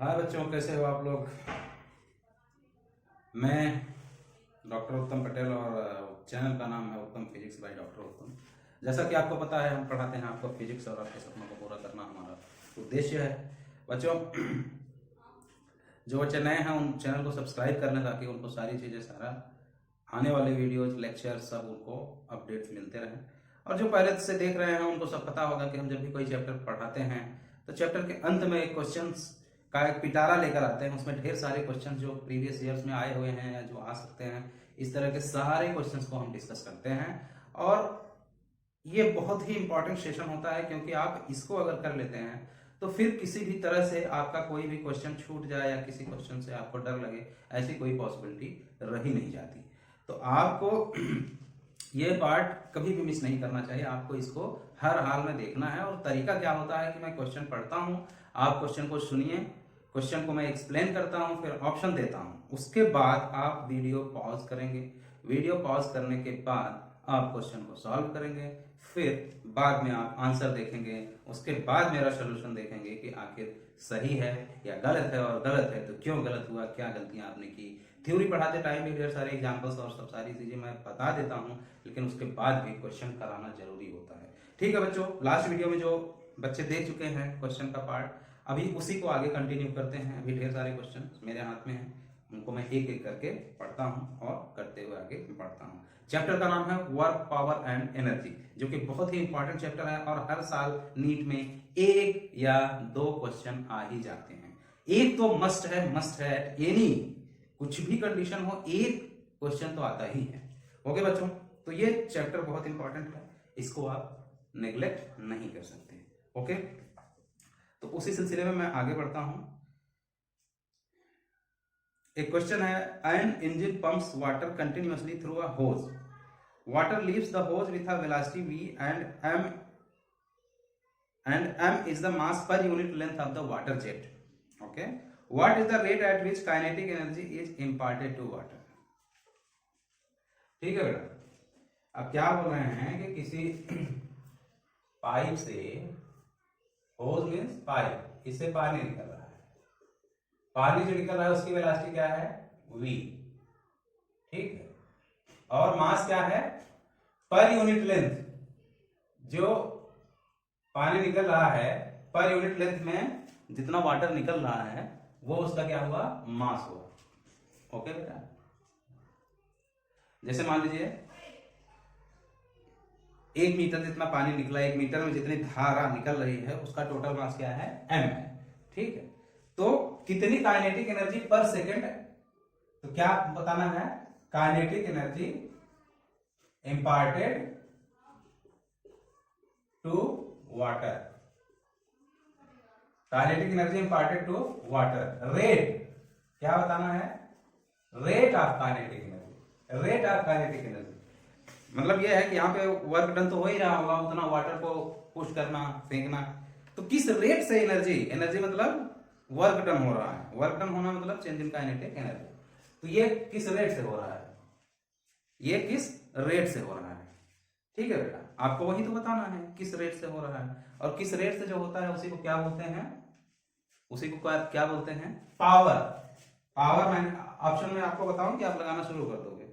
हाय बच्चों, कैसे हो आप लोग। मैं डॉक्टर उत्तम पटेल और चैनल का नाम है उत्तम फिजिक्स बाय डॉक्टर उत्तम। जैसा कि आपको पता है, हम पढ़ाते हैं आपको फिजिक्स और आपके सपनों को पूरा करना हमारा उद्देश्य है। बच्चों, जो बच्चे नए हैं उन चैनल को सब्सक्राइब कर लें ताकि उनको सारी चीज़ें, सारा आने वाले वीडियोज, लेक्चर सब उनको अपडेट्स मिलते रहें। और जो पहले से देख रहे हैं उनको सब पता होगा कि हम जब भी कोई चैप्टर पढ़ाते हैं तो चैप्टर के अंत में एक क्वेश्चंस का एक पिटारा लेकर आते हैं। उसमें ढेर सारे क्वेश्चन जो प्रीवियस ईयर्स में आए हुए हैं या जो आ सकते हैं, इस तरह के सारे क्वेश्चंस को हम डिस्कस करते हैं। और ये बहुत ही इंपॉर्टेंट सेशन होता है, क्योंकि आप इसको अगर कर लेते हैं तो फिर किसी भी तरह से आपका कोई भी क्वेश्चन छूट जाए या किसी क्वेश्चन से आपको डर लगे, ऐसी कोई पॉसिबिलिटी रह ही नहीं जाती। तो आपको ये पार्ट कभी भी मिस नहीं करना चाहिए। आपको इसको हर हाल में देखना है। और तरीका क्या होता है कि मैं क्वेश्चन पढ़ता हूं, आप क्वेश्चन को सुनिए, क्वेश्चन को मैं एक्सप्लेन करता हूं, फिर ऑप्शन देता हूं, उसके बाद आप वीडियो पॉज करेंगे। वीडियो पॉज करने के बाद आप क्वेश्चन को सॉल्व करेंगे, फिर बाद में आप आंसर देखेंगे, उसके बाद मेरा सोल्यूशन देखेंगे कि आखिर सही है या गलत है, और गलत है तो क्यों गलत हुआ, क्या गलतियां आपने की। थ्योरी पढ़ाते टाइम भी ढेर सारे एग्जांपल्स और सब सारी चीजें मैं बता देता हूं, लेकिन उसके बाद भी क्वेश्चन कराना जरूरी होता है। ठीक है बच्चों, लास्ट वीडियो में जो बच्चे देख चुके हैं क्वेश्चन का पार्ट, अभी उसी को आगे कंटिन्यू करते हैं। अभी ढेर सारे क्वेश्चन मेरे हाथ में हैं, उनको मैं एक एक करके पढ़ता हूं और करते हुए आगे बढ़ता हूं। चैप्टर का नाम है वर्क, पावर एंड एनर्जी, जो कि बहुत ही इंपॉर्टेंट चैप्टर है और हर साल नीट में एक या दो क्वेश्चन आ ही जाते हैं। एक तो मस्ट है, मस्ट है। एनी कुछ भी कंडीशन हो, एक क्वेश्चन तो आता ही है। ओके बच्चों, तो ये चैप्टर बहुत इंपॉर्टेंट है, इसको आप नेग्लेक्ट नहीं कर सकते। ओके, तो उसी सिलसिले में मैं आगे बढ़ता हूं। एक क्वेश्चन है, an engine pumps water continuously through a hose. Water leaves the hose with a velocity v and m is the mass per unit length of the water jet. Okay, what is the rate at which kinetic energy is imparted to water? ठीक है बेटा, अब क्या बोल रहे हैं कि किसी पाइप से, होज मीन्स पाइप, इससे पानी निकल रहा है। पानी जो निकल रहा है उसकी वेलोसिटी क्या है, v। ठीक है, और मास क्या है, पर यूनिट लेंथ। जो पानी निकल रहा है पर यूनिट लेंथ में जितना वाटर निकल रहा है वो उसका क्या हुआ, मास हुआ। ओके बेटा, जैसे मान लीजिए 1 मीटर जितना पानी निकला, 1 मीटर में जितनी धारा निकल रही है उसका टोटल मास क्या है, m है। ठीक है, तो कितनी काइनेटिक एनर्जी पर सेकेंड, तो क्या बताना है, kinetic energy imparted to water, kinetic energy imparted to water। Rate क्या बताना है, rate of kinetic energy, rate of kinetic energy. मतलब यह है कि यहाँ पे वर्क डन तो हो ही रहा होगा, उतना वाटर को पुश करना, फेंकना, तो किस रेट से एनर्जी, एनर्जी मतलब वर्क डन हो रहा है, वर्क डन होना मतलब चेंज इन काइनेटिक एनर्जी। तो ये किस रेट से हो रहा है, ये किस रेट से हो रहा है। ठीक है बेटा, आपको वही तो बताना है किस रेट से हो रहा है, और किस रेट से जो होता है उसी को क्या बोलते हैं, उसी को क्या बोलते हैं, पावर। पावर मैंने ऑप्शन में आपको बताऊं कि आप लगाना शुरू कर दोगे।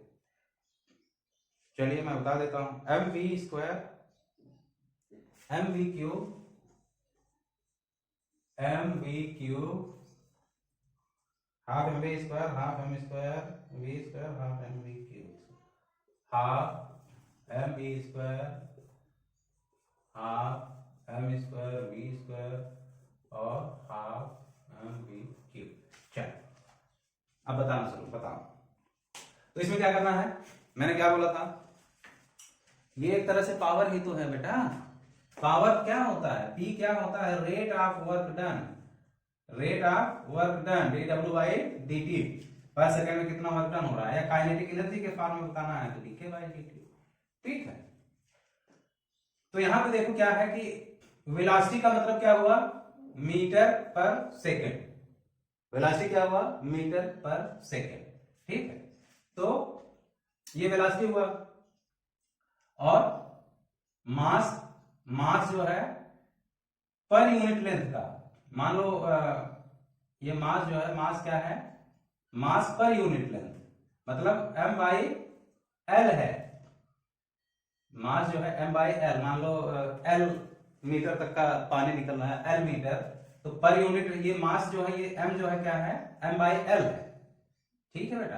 चलिए मैं बता देता हूं, M V square, M V cube, M V cube half M V square, half M square V square, half M V cube, half M V square, half M square V square और half M V cube. चल अब बताना शुरू, बताओ। तो इसमें क्या करना है, मैंने क्या बोला था, ये एक तरह से पावर ही तो है बेटा। पावर क्या होता है, P क्या होता है, rate of work done, rate of work done dw by dt, पर सेकंड में कितना वर्क डन हो रहा है, या काइनेटिक एनर्जी के फॉर्म में बताना है तो dk बाई dt। ठीक है, तो यहां पे देखो क्या है कि वेलोसिटी का मतलब क्या हुआ, मीटर पर सेकंड, वेलोसिटी क्या हुआ, मीटर पर सेकंड। ठीक है, तो ये वेलोसिटी हुआ, और मास, मास जो है पर यूनिट लेंथ का, मान लो ये मास जो है, मास क्या है, मास पर यूनिट लेंथ, मतलब m बाई एल है। मास जो है m बाई एल, मान लो एल मीटर तक का पानी निकल रहा है, एल मीटर, तो पर यूनिट ये मास जो है, ये m जो है क्या है, m बाई एल है। ठीक है बेटा,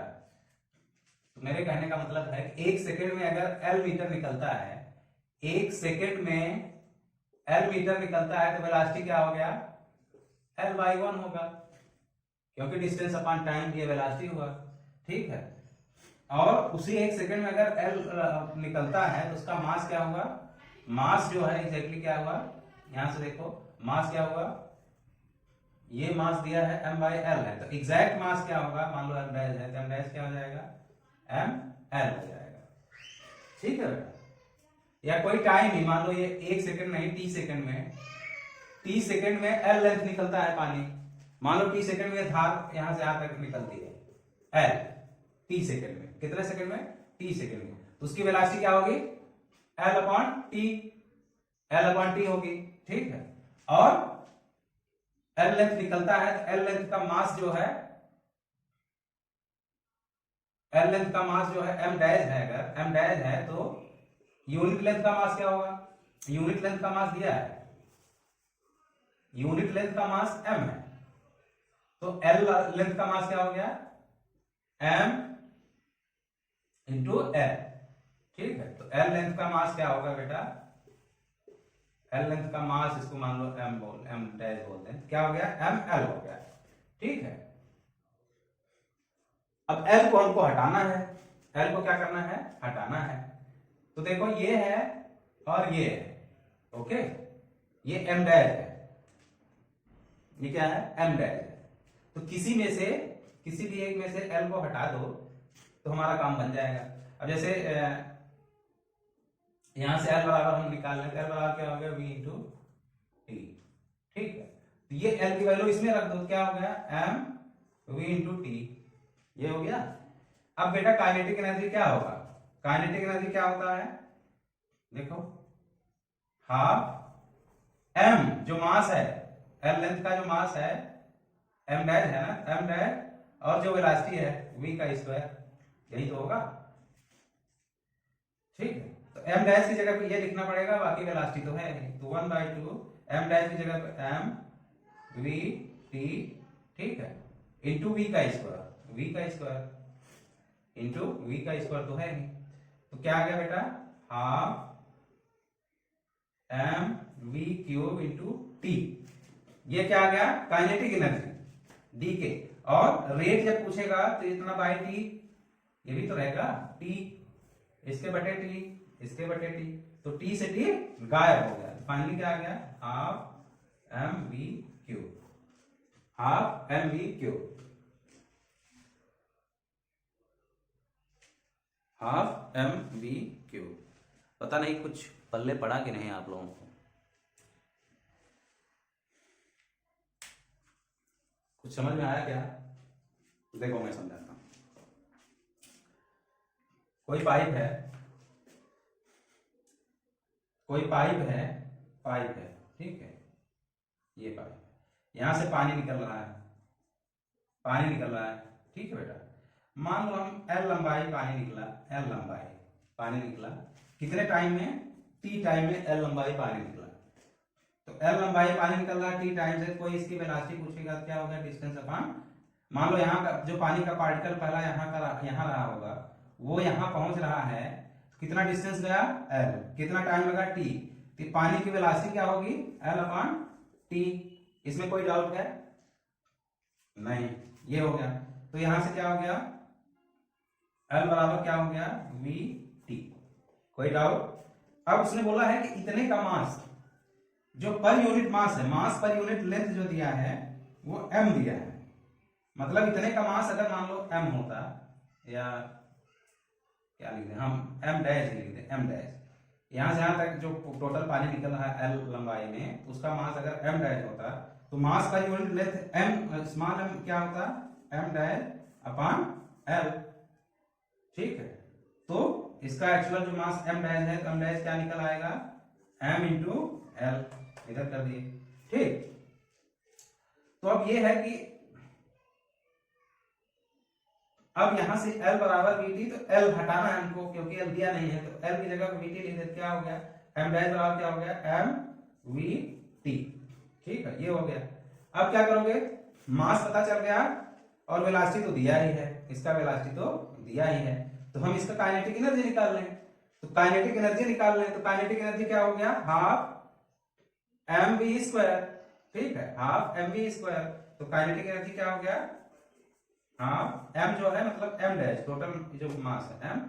तो मेरे कहने का मतलब है कि एक सेकंड में अगर एल मीटर निकलता है, एक सेकंड में एल मीटर निकलता है, तो वेलोसिटी क्या हो गया, एल बाई 1 होगा, क्योंकि डिस्टेंस अपॉन टाइम ये वेलोसिटी हुआ। ठीक है, और उसी एक सेकंड में अगर एल निकलता है तो उसका मास क्या होगा, मास जो है एग्जैक्टली क्या हुआ, यहां से देखो मास क्या हुआ, ये मास दिया है m बाई एल है, तो एग्जैक्ट मास क्या होगा, मान लो m डैश है तो m डैश क्या हो जाएगा, m l हो जाएगा। ठीक है बेटा, या कोई टाइम ही, मान लो ये एक सेकंड नहीं, टी सेकंड में, टी सेकंड में एल लेंथ निकलता है पानी, मान लो टी सेकंड में धार यहां से यहां तक निकलती है एल, टी सेकंड में, कितने सेकंड में, टी सेकंड में, तो उसकी वेलोसिटी क्या होगी, L upon T, L upon T होगी। ठीक है, और एल लेंथ निकलता है, तो एल लेंथ का मास जो है, एल लेंथ का मास जो है m डैश है, अगर m डैश है तो यूनिट लेंथ का मास क्या होगा, यूनिट लेंथ का मास दिया है, यूनिट लेंथ का मास m है, तो एल लेंथ का मास क्या हो गया, m इंटू एल। ठीक है, तो एल लेंथ का मास क्या होगा बेटा, एल लेंथ का मास, इसको मान लो m डैश बोलते हैं, क्या हो गया, m l हो गया। ठीक है, अब L को हमको हटाना है, L को क्या करना है, हटाना है, तो देखो ये है और ये है, ओके, ये m डैश है, ये क्या है, m डैश है, तो किसी में से, किसी भी एक में से L को हटा दो तो हमारा काम बन जाएगा। अब जैसे यहां से L बराबर हम निकाल लेते हैं, L बराबर क्या हो गया, v इंटू टी। ठीक है, तो ये L की वैल्यू इसमें रख दो, क्या हो गया, m v इंटू टी, ये हो गया। अब बेटा काइनेटिक एनर्जी क्या होगा, काइनेटिक एनर्जी क्या होता है, देखो हाफ m जो मास है, l लेंथ का जो मास है, m डैश है ना, m डैश, और जो वेलोसिटी है v का स्क्वायर, यही तो होगा। ठीक है, तो m डैश की जगह पे ये लिखना पड़ेगा, बाकी वेलोसिटी तो है, तो 1/2 m डैश की जगह पे m v t, ठीक है, इंटू v का स्क्वायर, v का स्क्वायर इंटू v का स्क्वायर तो है ही, तो क्या आ गया बेटा, half m v cube into T, ये क्या आ गया, काइनेटिक एनर्जी डी के, और रेट जब पूछेगा तो इतना बाई टी, ये भी तो रहेगा टी, इसके बटे टी, इसके बटे टी, तो टी से टी गायब हो गया, फाइनली क्या आ गया, half M V cube, half M V cube, half M V cube. पता नहीं कुछ पल्ले पड़ा कि नहीं आप लोगों को, कुछ समझ में आया क्या, देखो मैं समझाता हूं। कोई पाइप है, कोई पाइप है, पाइप है, ठीक है, ये पाइप, यहां से पानी निकल रहा है, पानी निकल रहा है, ठीक है बेटा, मान लो हम L लंबाई पानी निकला, L लंबाई पानी निकला, कितने टाइम में, T टाइम में L लंबाई पानी निकला, तो L लंबाई पानी निकल रहा है T टाइम से, कोई इसकी वेलोसिटी पूछेगा क्या होगा, डिस्टेंस अपॉन, मान लो यहाँ का जो पानी का पार्टिकल पहला यहाँ रहा होगा, वो यहाँ पहुंच रहा है, कितना डिस्टेंस गया L, कितना टाइम लगा T, तो पानी की वेलोसिटी क्या होगी, L अपॉन T, इसमें कोई डाउट है नहीं, ये हो गया, तो यहां से क्या हो गया, L बराबर क्या हो गया, वी टी, कोई डाउट। अब उसने बोला है कि इतने का मास, जो पर यूनिट मास है, मास पर यूनिट लेंथ जो दिया है वो m दिया है, मतलब इतने का मास अगर मान लो m होता, या क्या लिख दें हम, m डैश लिख दें, m डैश, यहां से यहां तक जो टोटल पानी निकल रहा है L लंबाई में, उसका मास अगर m डैश होता, तो मास पर unit length m, small m क्या होता, m डैश अपॉन L, ठीक है, तो इसका एक्चुअल जो मास m डैश है, तो m डैश क्या निकल आएगा, m इंटू एल, इधर कर दिए, ठीक। तो अब ये है कि अब यहां से L बराबर VT, तो L हटाना है हमको क्योंकि L दिया नहीं है, तो L की जगह पे VT लिख देते, क्या हो गया M डैश बराबर क्या हो गया mVT। ठीक है, ये हो गया। अब क्या करोगे, मास पता चल गया और वेलोसिटी तो दिया ही है, इसका वेलोसिटी तो दिया ही है, तो हम इसका काइनेटिक एनर्जी निकाल लें। तो काइनेटिक एनर्जी निकाल लें, तो काइनेटिक एनर्जी क्या हो गया, हाफ mv स्क्वायर। ठीक है, हाफ mv स्क्वायर। तो काइनेटिक एनर्जी क्या हो गया, हाफ m जो है मतलब m डैश, टोटल जो मास है m,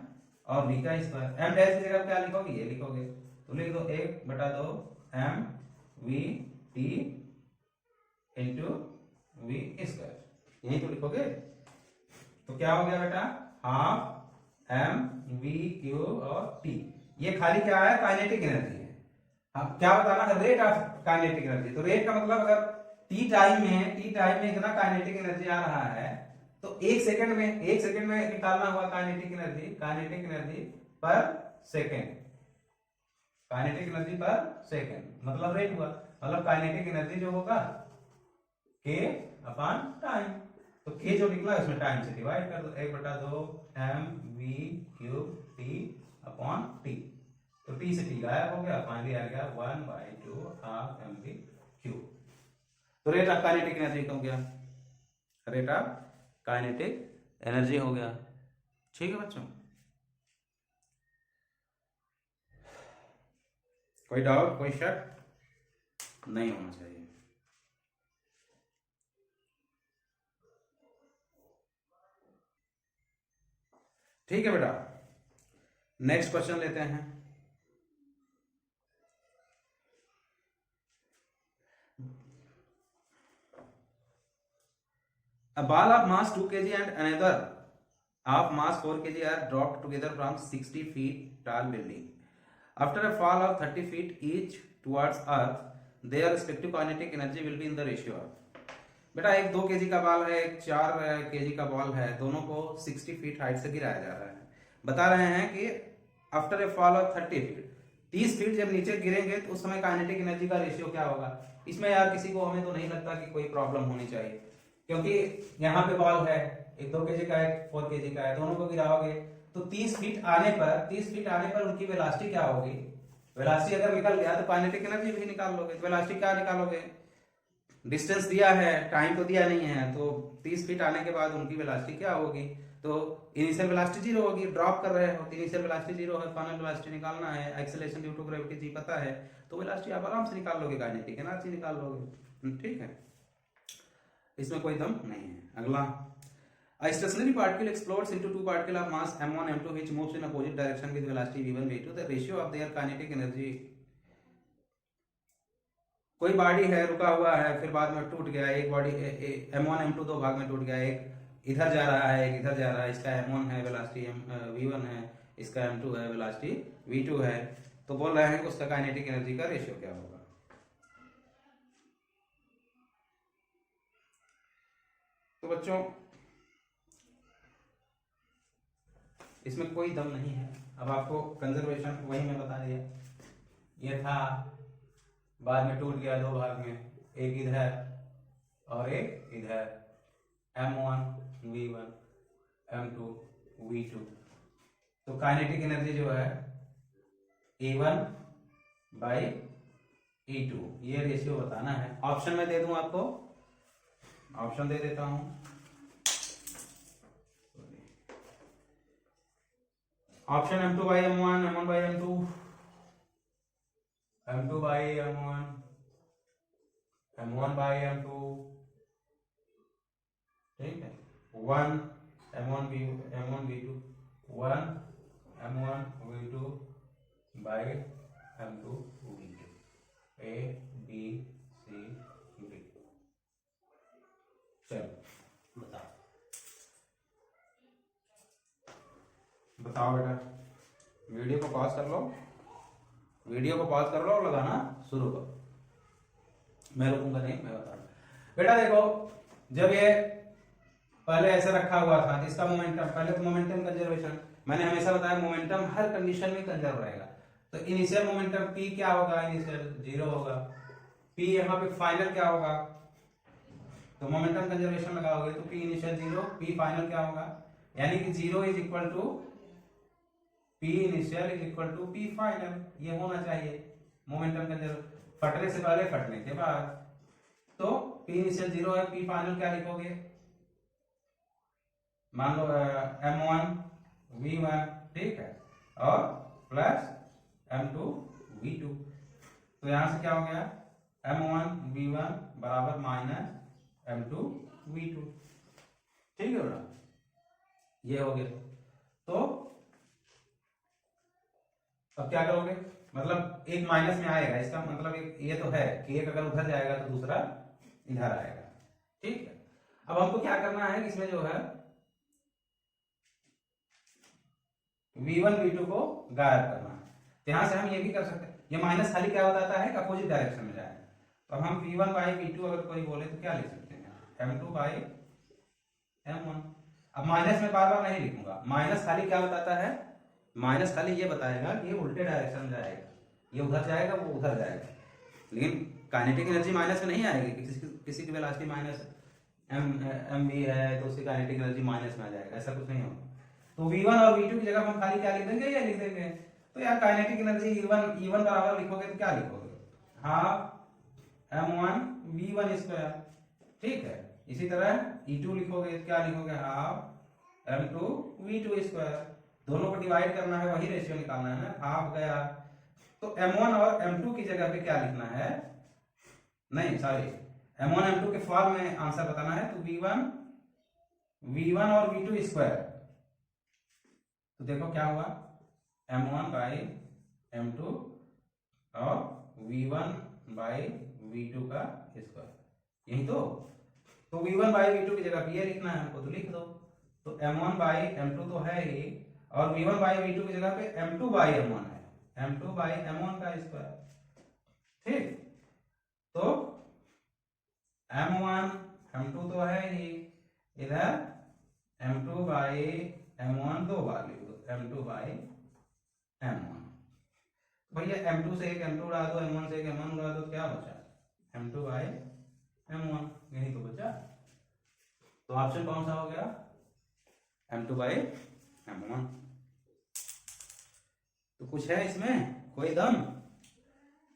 और v का स्क्वायर। m डैश की जगह क्या लिखोगे, ये लिखोगे, तो लिख दो 1/2 mvt इंटू v स्क्वायर, यही तो लिखोगे। तो क्या हो गया बेटा, हाफ mv³ और t, ये खाली क्या है, काइनेटिक एनर्जी है। अब क्या बताना है, रेट ऑफ काइनेटिक एनर्जी। तो रेट का मतलब अगर टी टाइम में इतना काइनेटिक एनर्जी आ रहा है, तो एक सेकंड में निकालना हुआ काइनेटिक एनर्जी पर सेकंड, काइनेटिक एनर्जी पर सेकंड मतलब रेट हुआ, मतलब काइनेटिक एनर्जी जो होगा k अपॉन टाइम। तो k जो निकला उसमें टाइम से डिवाइड कर दो, 1/2 mv³ t अपॉन t। तो t से t गायब हो गया, फाइनली आ गया 1/2 हाफ mv³। तो रेट ऑफ काइनेटिक एनर्जी हो गया, रेट ऑफ काइनेटिक एनर्जी हो गया। ठीक है बच्चों, कोई डाउट, कोई शक नहीं होना चाहिए। ठीक है बेटा, नेक्स्ट क्वेश्चन लेते हैं। A ball of mass 2 kg and another of mass 4 kg are dropped together from 60 feet tall building. After a fall of 30 feet each towards earth, their respective kinetic energy will be in the ratio of। बेटा एक 2 kg का ball है, एक 4 kg का ball है, दोनों को 60 feet height से गिराया जा रहा है। बता रहे हैं कि after a fall of 30 feet, 30 feet जब नीचे गिरेंगे तो उस समय काइनेटिक एनर्जी का रेशियो क्या होगा। इसमें यार किसी को, हमें तो नहीं लगता कि कोई प्रॉब्लम होनी चाहिए, क्योंकि यहाँ पे बॉल है, एक 2 kg का है, 4 kg का है, दोनों को गिराओगे तो 30 फीट आने पर उनकी वेलोसिटी क्या होगी। वेलोसिटी अगर निकल गया तो काइनेटिक एनर्जी भी निकाल लोगे। तो वेलोसिटी क्या निकालोगे, डिस्टेंस दिया है, टाइम तो दिया नहीं है, तो 30 फीट आने के बाद उनकी वेलोसिटी क्या होगी। तो इनिशियल वेलोसिटी 0 होगी, ड्रॉप कर रहे हो, इनिशियल वेलोसिटी 0 है, फाइनल वेलोसिटी निकालना है, acceleration due to gravity G पता है, तो वेलोसिटी आप आराम से निकाल लोगे, काइनेटिक एनर्जी निकाल लोगे। ठीक है, इसमें कोई दम नहीं है। अगला, a stationary particle explodes into two particles of mass m1 m2 which moves in opposite direction with velocity v1 v2, the ratio of their kinetic energy। कोई बॉडी है, रुका हुआ है, फिर बाद में टूट गया, एक बॉडी m1 m2 दो भाग में टूट गया, एक इधर जा रहा है, एक इधर जा रहा है, इसका m1 है वेलोसिटी v1 है, इसका m2 है वेलोसिटी v2 है, तो बोल रहे हैं कि उसका काइनेटिक एनर्जी का रेशियो क्या होगा। तो बच्चों इसमें कोई दम नहीं है। अब आपको कंजर्वेशन वही मैं बता दिया, ये था, बाद में टूट गया दो भाग में, एक इधर और एक इधर, m1 v1 m2 v2। तो काइनेटिक एनर्जी जो है E1 बाई E2, ये रेशियो बताना है। ऑप्शन में दे दूं आपको, ऑप्शन दे देता हूं, option m2 by m1, m1 by m2, m2 by m1, m1 by m2, ठीक है, 1 m1 v2, 1 m1 v2 by m2 v2, a b c d। चलो बताओ बेटा, वीडियो को पॉज कर लो, वीडियो को पॉज कर लो और लगाना शुरू करो। मैं रुकूंगा नहीं, मैं बता रहा। बेटा देखो, जब ये पहले ऐसे रखा हुआ था, इसका मोमेंटम, पहले तो मोमेंटम कंजर्वेशन, मैंने हमेशा बताया मोमेंटम हर कंडीशन में कंजर्व रहेगा। तो इनिशियल मोमेंटम p क्या होगा, इनिशियल 0 होगा, p यहाँ पे फाइनल क्या होगा, तो मोमेंटम कंजर्वेशन लगाओगे तो p इनिशियल 0, p फाइनल क्या होगा यानी कि 0 is equal to P initial is equal to P final, ये होना चाहिए मोमेंटम का जरूर फटने से पहले फटने के बाद। तो P इनिशियल 0 है, P फाइनल क्या लिखोगे, मान लो M1 V1, ठीक है, और प्लस M2 V2। तो यहां से क्या हो गया, M1 V1 बराबर माइनस M2 V2, ठीक है बेटा, ये हो गया। तो अब क्या करोगे, मतलब एक माइनस में आएगा, इसका मतलब एक ये तो है कि एक अगर उधर जाएगा तो दूसरा इधर आएगा, ठीक है। अब हमको क्या करना है, इसमें जो है V1 V2 को गायब करना है। तो यहां से हम ये भी कर सकते हैं, ये माइनस खाली क्या बताता है, अपोजिट डायरेक्शन में जाएगा। तो हम V1 बाई V2 अगर कोई बोले तो क्या लिख सकते हैं, M2 बाई M1। अब माइनस में बार बार नहीं लिखूंगा, माइनस खाली क्या बताता है, माइनस खाली ये बताएगा कि ये उल्टे डायरेक्शन में जाएगा, ये उधर जाएगा वो उधर जाएगा, लेकिन काइनेटिक एनर्जी माइनस में नहीं आएगी। किसी की वेलोसिटी माइनस एम वी है तो उसकी काइनेटिक एनर्जी माइनस में आ जाएगा, ऐसा कुछ नहीं होगा। तो V1 और V2 की जगह हम खाली क्या लिख देंगे, ये लिख देंगे। तो यार काइनेटिक एनर्जी E1 बराबर लिखोगे तो क्या लिखोगे, हाफ M1 V1 स्क्वायर, ठीक है। इसी तरह E2 लिखोगे तो क्या लिखोगे, हाफ M2 V2 स्क्वायर। दोनों को डिवाइड करना है, वही रेशियो निकालना है, हाफ गया। तो M1 और M2 की जगह पे क्या लिखना है, नहीं सॉरी, M1 M2 के फॉर्म में आंसर बताना है। तो V1 और V2 स्क्वायर, तो देखो क्या हुआ, M1 बाई M2 और V1 बाई V2 का स्क्वायर, यही तो। V1 बाई V2 की जगह पे ये लिखना है हमको, तो लिख दो। तो M1 बाई M2 तो है ही, और V1 बाई V2 की जगह पे M2 बाई M1 है, M2 बाई M1 का स्क्वायर, ठीक। तो M1 M2 तो है ही, इधर M2 बाई M1 दो बार लिख दो, M2 बाई M1। भैया M2 से एक M2 उड़ा दो, M1 से एक M1 उड़ा दो, क्या बचा, M2 बाई M1, यही तो बचा। तो ऑप्शन कौन सा हो गया, M2 बाई M1। तो कुछ है इसमें, कोई दम,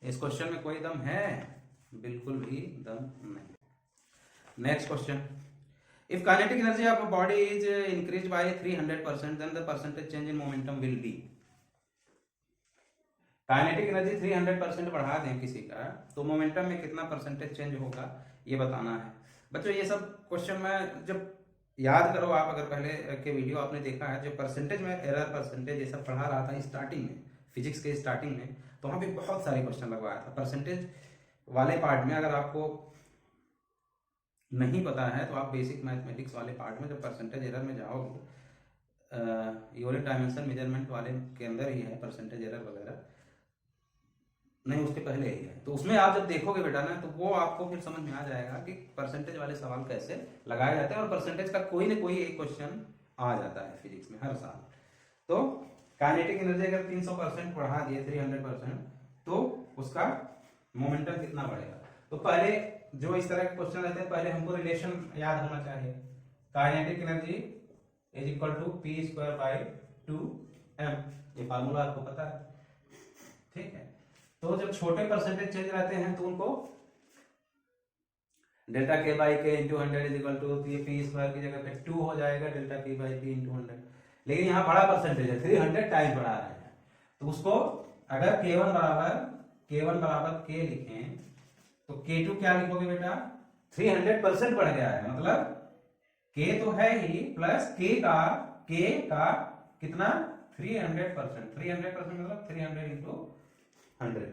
इस क्वेश्चन में कोई दम है, बिल्कुल भी दम नहीं। Next question, if kinetic energy of a body is increase by 300%, then the percentage change in momentum will be. Kinetic energy 300% बढ़ा दें किसी का, तो मोमेंटम में कितना परसेंटेज चेंज होगा, ये बताना है। बच्चों ये सब क्वेश्चन में जब याद करो आप, अगर पहले के वीडियो आपने देखा है, जो परसेंटेज में एरर परसेंटेज ये सब पढ़ा रहा था स्टार्टिंग में, फिजिक्स के स्टार्टिंग में, तो वहाँ पे बहुत सारे क्वेश्चन लगवाया था परसेंटेज वाले पार्ट में। अगर आपको नहीं पता है तो आप बेसिक मैथमेटिक्स वाले पार्ट में जब परसेंटेज एरर में जाओगे, यूनिट डायमेंशन मेजरमेंट वाले के अंदर ही है परसेंटेज एरर वगैरह, नहीं उसके पहले ही है, तो उसमें आप जब देखोगे बेटा ना, तो वो आपको फिर समझ में आ जाएगा कि परसेंटेज वाले सवाल कैसे लगाए जाते हैं, और परसेंटेज का कोई ना कोई एक क्वेश्चन आ जाता है फिजिक्स में हर साल। तो काइनेटिक एनर्जी अगर 300% बढ़ा दिए 300%, तो उसका मोमेंटम कितना बढ़ेगा। तो पहले जो इस तरह के क्वेश्चन रहते हैं, पहले हमको रिलेशन याद होना चाहिए, kinetic energy is equal to P square by 2m, ये फार्मूला आपको पता है, ठीक है। तो जब छोटे परसेंटेज चेंज रहते हैं तो उनको delta K by K into 100 is equal to P square की जगह पे 2 हो जाएगा, delta P by P into 100। लेकिन यहाँ बड़ा परसेंटेज है, 300 टाइम बढ़ा रहे हैं, तो उसको अगर K1 बराबर K लिखें, तो K2 क्या लिखोगे बेटा, 300% बढ़ गया है, मतलब K तो है ही, प्लस K का कितना 300%, 300% मतलब 300 इंटू 100,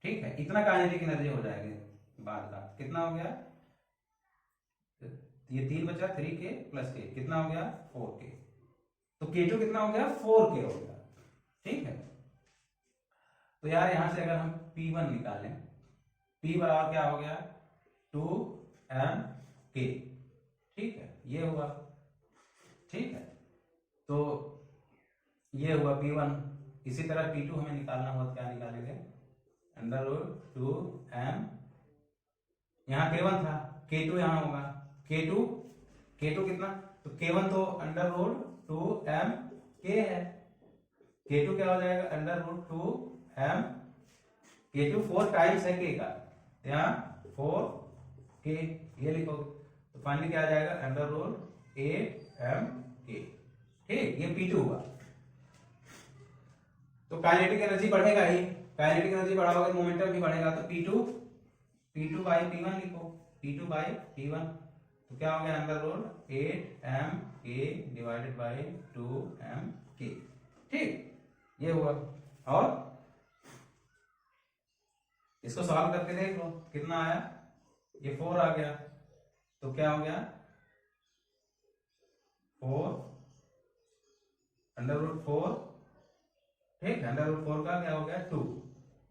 ठीक है। इतना काइनेटिक एनर्जी हो जाएगी बाद का, कितना हो गया, ये 3 बचा, 3K प्लस K कितना हो गया 4K। तो K2 कितना हो गया 4K हो गया, ठीक है। तो यार यहां से अगर हम P1 निकालें, P बराबर क्या हो गया 2mK, ठीक है, ये हुआ, ठीक है। तो ये हुआ P1। इसी तरह P2 हमें निकालना हुआ, क्या निकालेंगे, अंडर रूट 2m, यहाँ K1 था, K2 यहाँ होगा, K2 कितना, तो K1 तो अंडर रूट 2m k है। k2 क्या हो जाएगा under root 2m k2 4 times है k का, यहाँ 4k ये लिखोगे तो फाइनली क्या आ जाएगा अंडर रूट 8m k। ठीक, ये P2 हुआ। तो काइनेटिक एनर्जी बढ़ेगा ही, काइनेटिक एनर्जी बढ़ाओगे तो मोमेंटम भी बढ़ेगा, तो P2 बाई P1 लिखो, P2 बाई P1 तो क्या हो गया under root 8m k divided by 2m k। ठीक, ये हुआ। और इसको सॉल्व करके देख लो कितना आया, ये 4 आ गया, तो क्या हो गया 4 अंडर रूट 4, ठीक, अंडर रूट 4 का क्या हो गया 2,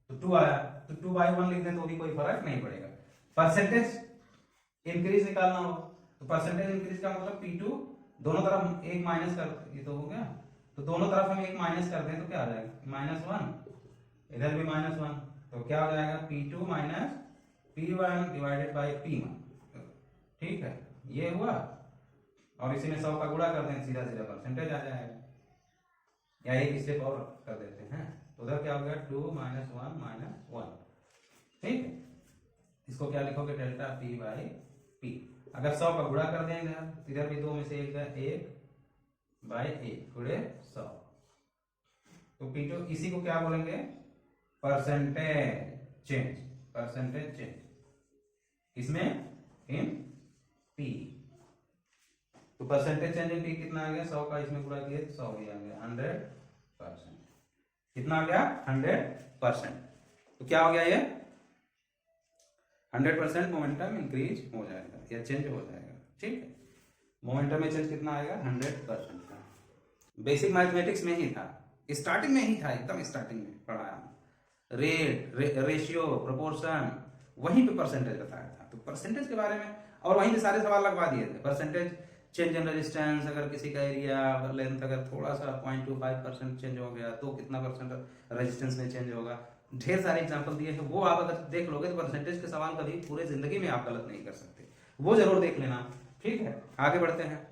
तो 2 आया, तो 2 बाई 1 लिख दें तो भी कोई फर्क नहीं पड़ेगा। परसेंटेज इंक्रीज निकालना हो तो परसेंटेज इंक्रीज का मतलब P2 दोनों तरफ एक माइनस कर, ये तो हो गया, तो दोनों तरफ हम एक माइनस कर दें तो क्या आ जाएगा -1, इधर भी -1, तो क्या हो जाएगा P2 minus P1 divided by P1। ठीक है, ये हुआ, और इसी में 100 का गुणा कर दें, सीधा सीधा परसेंटेज आ जाएगा, या एक स्टेप और कर देते हैं, तो उधर क्या हो गया 2 - 1 -1। ठीक है, इसको क्या लिखोगे डेल्टा P बाई P। अगर 100 का गुणा कर देंगे इधर भी 2 में से 1 है, 1 बाई 1 गुणे 100, तो P2 इसी को क्या बोलेंगे परसेंटेज चेंज, परसेंटेज चेंज इसमें इन P। तो परसेंटेज चेंज इन P कितना आ गया 100 का इसमें गुणा किए 100 ही आ गया 100%। कितना आ गया 100%। तो क्या हो गया ये 100% मोमेंटम इंक्रीज हो जाएगा या चेंज हो जाएगा। ठीक है, मोमेंटम में चेंज कितना आएगा 100% का। बेसिक मैथमेटिक्स में ही था, स्टार्टिंग में ही था, एकदम स्टार्टिंग में पढ़ाया, रेट रेशियो प्रोपोर्शन, वहीं पे परसेंटेज बताया था। तो परसेंटेज के बारे में और वहीं पे सारे सवाल लगवा दिए थे। परसेंटेज चेंज इन रेजिस्टेंस, अगर किसी का एरिया लेंथ अगर थोड़ा सा 0.25% चेंज हो गया तो कितना परसेंट रेजिस्टेंस में चेंज होगा, ढेर सारे एग्जांपल दिए हैं। वो आप अगर देख लोगे तो परसेंटेज के सवाल कभी पूरे जिंदगी में आप गलत नहीं कर सकते, वो जरूर देख लेना। ठीक है, आगे बढ़ते हैं।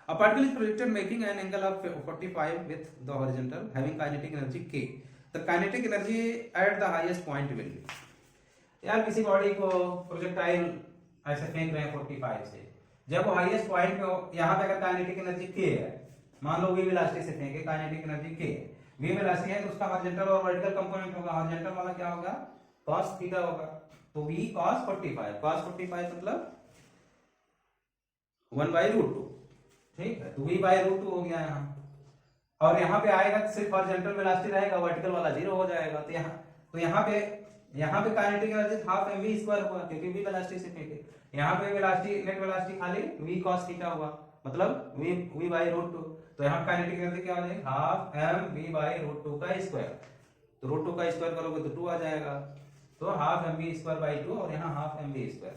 A particle is projected making an angle of 45 with the horizontal having kinetic energy k. The kinetic energy at the highest point will be। यार किसी बॉडी को प्रोजेक्टाइल ऐसे फेंक रहे हैं 45 से, जब वो हाईएस्ट पॉइंट पे हो, यहाँ पे अगर काइनेटिक एनर्जी k है, मान लो v वेलोसिटी से फेंके, काइनेटिक एनर्जी k है, v वेलोसिटी है तो उसका हॉरिजॉन्टल और वर्टिकल कंपोनेंट होगा, हॉरिजॉन्टल वाला क्या होगा cos थीटा होगा, तो v cos 45, cos 45 मतलब 1/√2। ठीक है, तो v/√2 हो गया यहाँ, और यहाँ पे आएगा सिर्फ हॉरिजॉन्टल वेलोसिटी रहेगा, वर्टिकल वाला 0 हो जाएगा, तो यहाँ पे काइनेटिक एनर्जी हाफ mv² हुआ क्योंकि v वेलोसिटी से फेंके, यहाँ पे वेलोसिटी नेट वेलोसिटी खाली v cos थीटा हुआ मतलब v/√2, तो यहाँ काइनेटिक एनर्जी क्या हो जाएगी हाफ mv/√2 का स्क्वायर, तो √2 का स्क्वायर करोगे तो 2 आ जाएगा, तो हाफ mv²/2 और यहाँ हाफ mv²,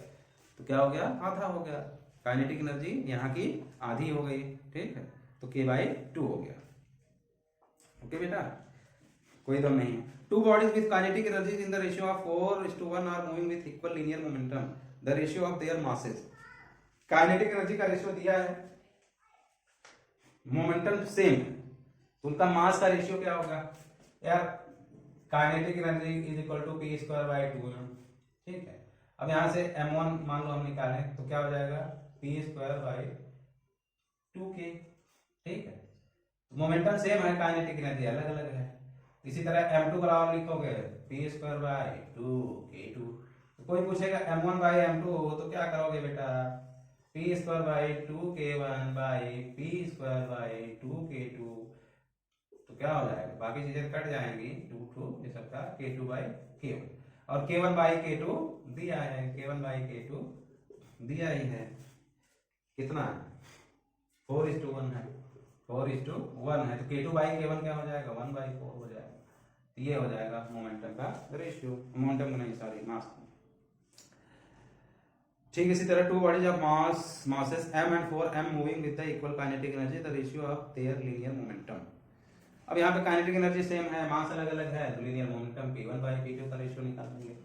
तो क्या हो गया आधा हो गया, काइनेटिक एनर्जी यहाँ की आधी हो गई। ठीक है, तो k/2 हो गया। ओके बेटा, कोई दम नहीं है। Two bodies with kinetic energies in the ratio of 4:1 are moving with equal linear momentum, the ratio of their masses. Kinetic energy का रेशियो दिया है, मोमेंटम सेम है, तो उनका मास का रेशियो क्या होगा यार, kinetic energy is equal to p²/2। ठीक है, अब यहां से m1 मान लो हम निकालें तो क्या हो जाएगा p²/2k। ठीक है, मोमेंटम सेम है, काइनेटिक एनर्जी अलग अलग है। इसी तरह m2 बराबर लिखोगे p²/2k2। तो कोई पूछेगा m1/m2 तो क्या करोगे बेटा p²/2k1/p²/2k2, तो क्या हो जाएगा बाकी चीजें कट जाएंगी, 2 ये सबका k2/k1, और k1/k2 दिया है, k1/k2 दिया ही है, कितना 4:1 है, 4:1 है, तो k2/k1 क्या हो जाएगा 1/4 हो जाएगा, तो ये हो जाएगा मोमेंटम का रेशियो, मोमेंटम नहीं सॉरी मास। ठीक, इसी तरह two bodies of masses m and 4m moving with the equal kinetic energy, the ratio of there linear momentum. अब यहाँ पे काइनेटिक एनर्जी सेम है, मास अलग अलग है, तो लीनियर मोमेंटम p1/p2 का रेशियो निकालेंगे।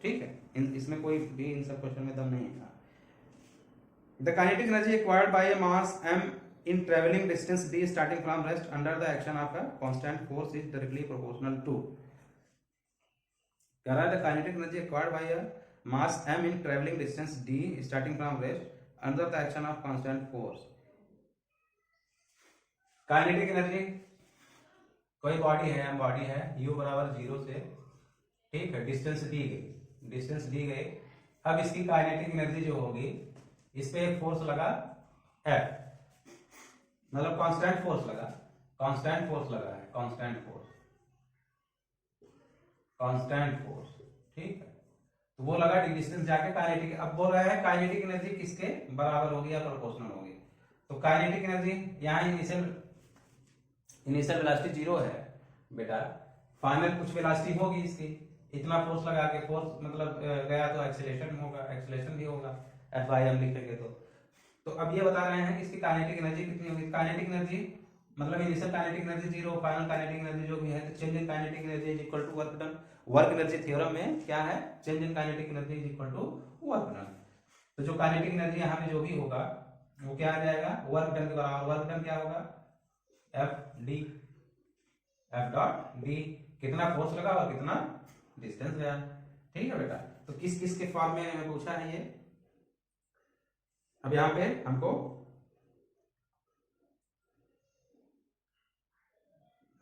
ठीक है, इसमें कोई भी इन सब क्वेश्चन में दम नहीं है। The kinetic energy acquired by A mass m in traveling distance d starting from rest under the action of a constant force is directly proportional to, कह रहा है the kinetic energy acquired by a mass m in traveling distance d starting from rest under the action of constant force. Kinetic energy, कोई body है, m body है, u बराबर 0 से, ठीक है, डिस्टेंस दी गई। अब इसकी काइनेटिक एनर्जी जो होगी, इस पे एक फोर्स लगा F, मतलब कांस्टेंट फोर्स लगा है, कांस्टेंट फोर्स, ठीक है। तो वो लगा डिस्टेंस जाके काइनेटिक, अब बोल रहा है काइनेटिक एनर्जी किसके बराबर होगी या प्रोपोर्शनल होगी। तो काइनेटिक एनर्जी यहाँ इनिशियल वेलोसिटी 0 है बेटा, फाइनल कुछ वेलोसिटी होगी इसकी, इतना फोर्स लगा के, फोर्स मतलब गया तो एक्सेलरेशन भी होगा, F/m लिखेंगे तो अब ये बता रहे हैं कि इसकी काइनेटिक एनर्जी कितनी होगी। काइनेटिक एनर्जी मतलब initial kinetic energy 0, final kinetic energy जो भी है, तो change in kinetic energy is equal to work done. Work energy theorem में क्या है, change in kinetic energy is equal to work done. तो जो काइनेटिक एनर्जी यहाँ पे जो भी होगा वो क्या आ जाएगा, वर्क डन के बराबर। वर्क डन क्या होगा, F डॉट डी, कितना फोर्स लगा और कितना डिस्टेंस गया, ठीक है बेटा। तो किस किस के फॉर्म में हमें पूछा है ये। अब यहाँ पे हमको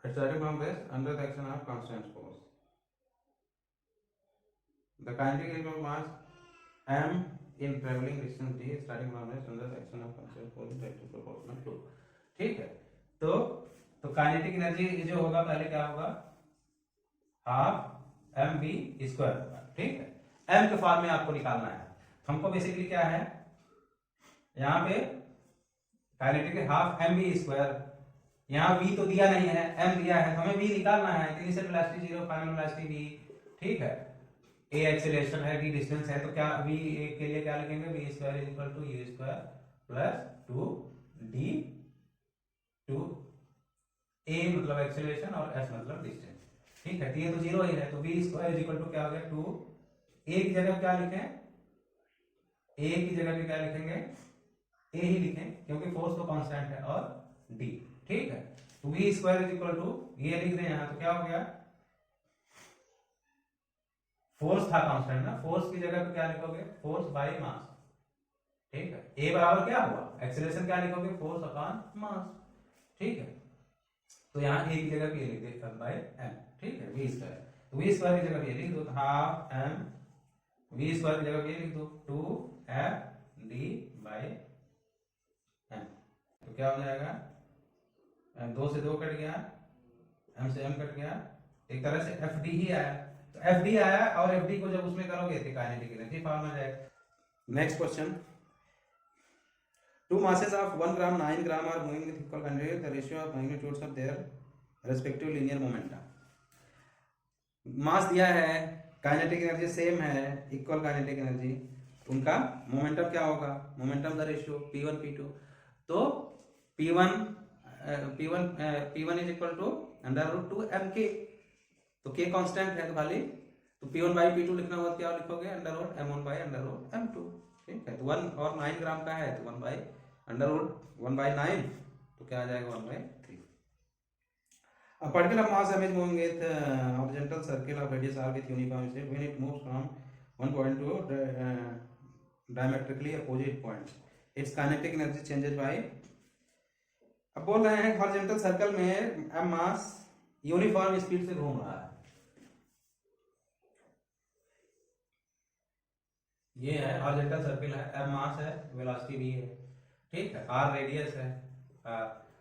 starting from rest under the action of constant force, the kinetic energy of mass m in traveling distance d starting from rest under the action of constant force is directly proportional to, ठीक है। तो kinetic energy जो होगा, पहले क्या होगा, half M V square होगा, ठीक है। एम के फॉर्म में आपको निकालना है। हमको बेसिकली क्या है, यहाँ पे kinetic half M V square, यहाँ v तो दिया नहीं है, m दिया है, तो हमें v निकालना है। Initial velocity 0, final velocity v, ठीक है। a एक्सेलरेशन है, d डिस्टेंस है, तो क्या v के लिए क्या लिखेंगे, v square is equal to u square plus 2d, 2 a मतलब एक्सेलरेशन और s मतलब डिस्टेंस, ठीक है। ये तो 0 ही है, तो v square is equal to क्या हो गया, 2 a की जगह क्या लिखें, a की जगह पे क्या लिखेंगे, a ही लिखें क्योंकि फोर्स तो कांस्टेंट है, और d, ठीक है। तो v square is equal to, ये लिख दें यहां, तो क्या हो गया, फोर्स था कांस्टेंट ना, फोर्स की जगह पे क्या लिखोगे, फोर्स बाय मास, ठीक है। a बराबर क्या हुआ, एक्सेलरेशन क्या लिखोगे, फोर्स अपॉन मास, ठीक है। तो यहाँ a की जगह पे ये लिख दे F बाय m, ठीक है, v स्क्वायर। तो v स्क्वायर की जगह पे ये लिख दो, हाफ m, v स्क्वायर की जगह पे ये लिख दो 2f d बाय m, तो क्या हो जाएगा, 2 से 2 कट गया, m से m कट गया, एक तरह से FD ही आया। तो FD आया, और FD को जब उसमें करोगे तो काइनेटिक एनर्जी फॉर्म आ जाएगा। Next question, two masses of 1 gram 9 gram are moving with equal magnitude, the ratio of magnitudes of their respective linear momentum. Mass दिया है, काइनेटिक एनर्जी सेम है, इक्वल काइनेटिक एनर्जी, उनका momentum क्या होगा, momentum the ratio p1 p2। तो p1 is equal to √2 mk, तो k constant है, तो खाली तो p1 बाई p2 लिखना होगा, क्या लिखोगे, √m1 बाई √m2, ठीक है। तो 1 और 9 ग्राम का है, तो 1 बाई 9, तो क्या आ जाएगा, 1/3। A particular mass m is moving with horizontal circle of radius r with uniform shape when it moves from one point to diametrically opposite points. Its kinetic energy changes by, अब बोल रहे हैं horizontal circle में m मास uniform speed से घूम रहा है, ये है हॉरिजॉन्टल सर्कल है, m मास है, वेलोसिटी v है, ठीक है, r रेडियस है।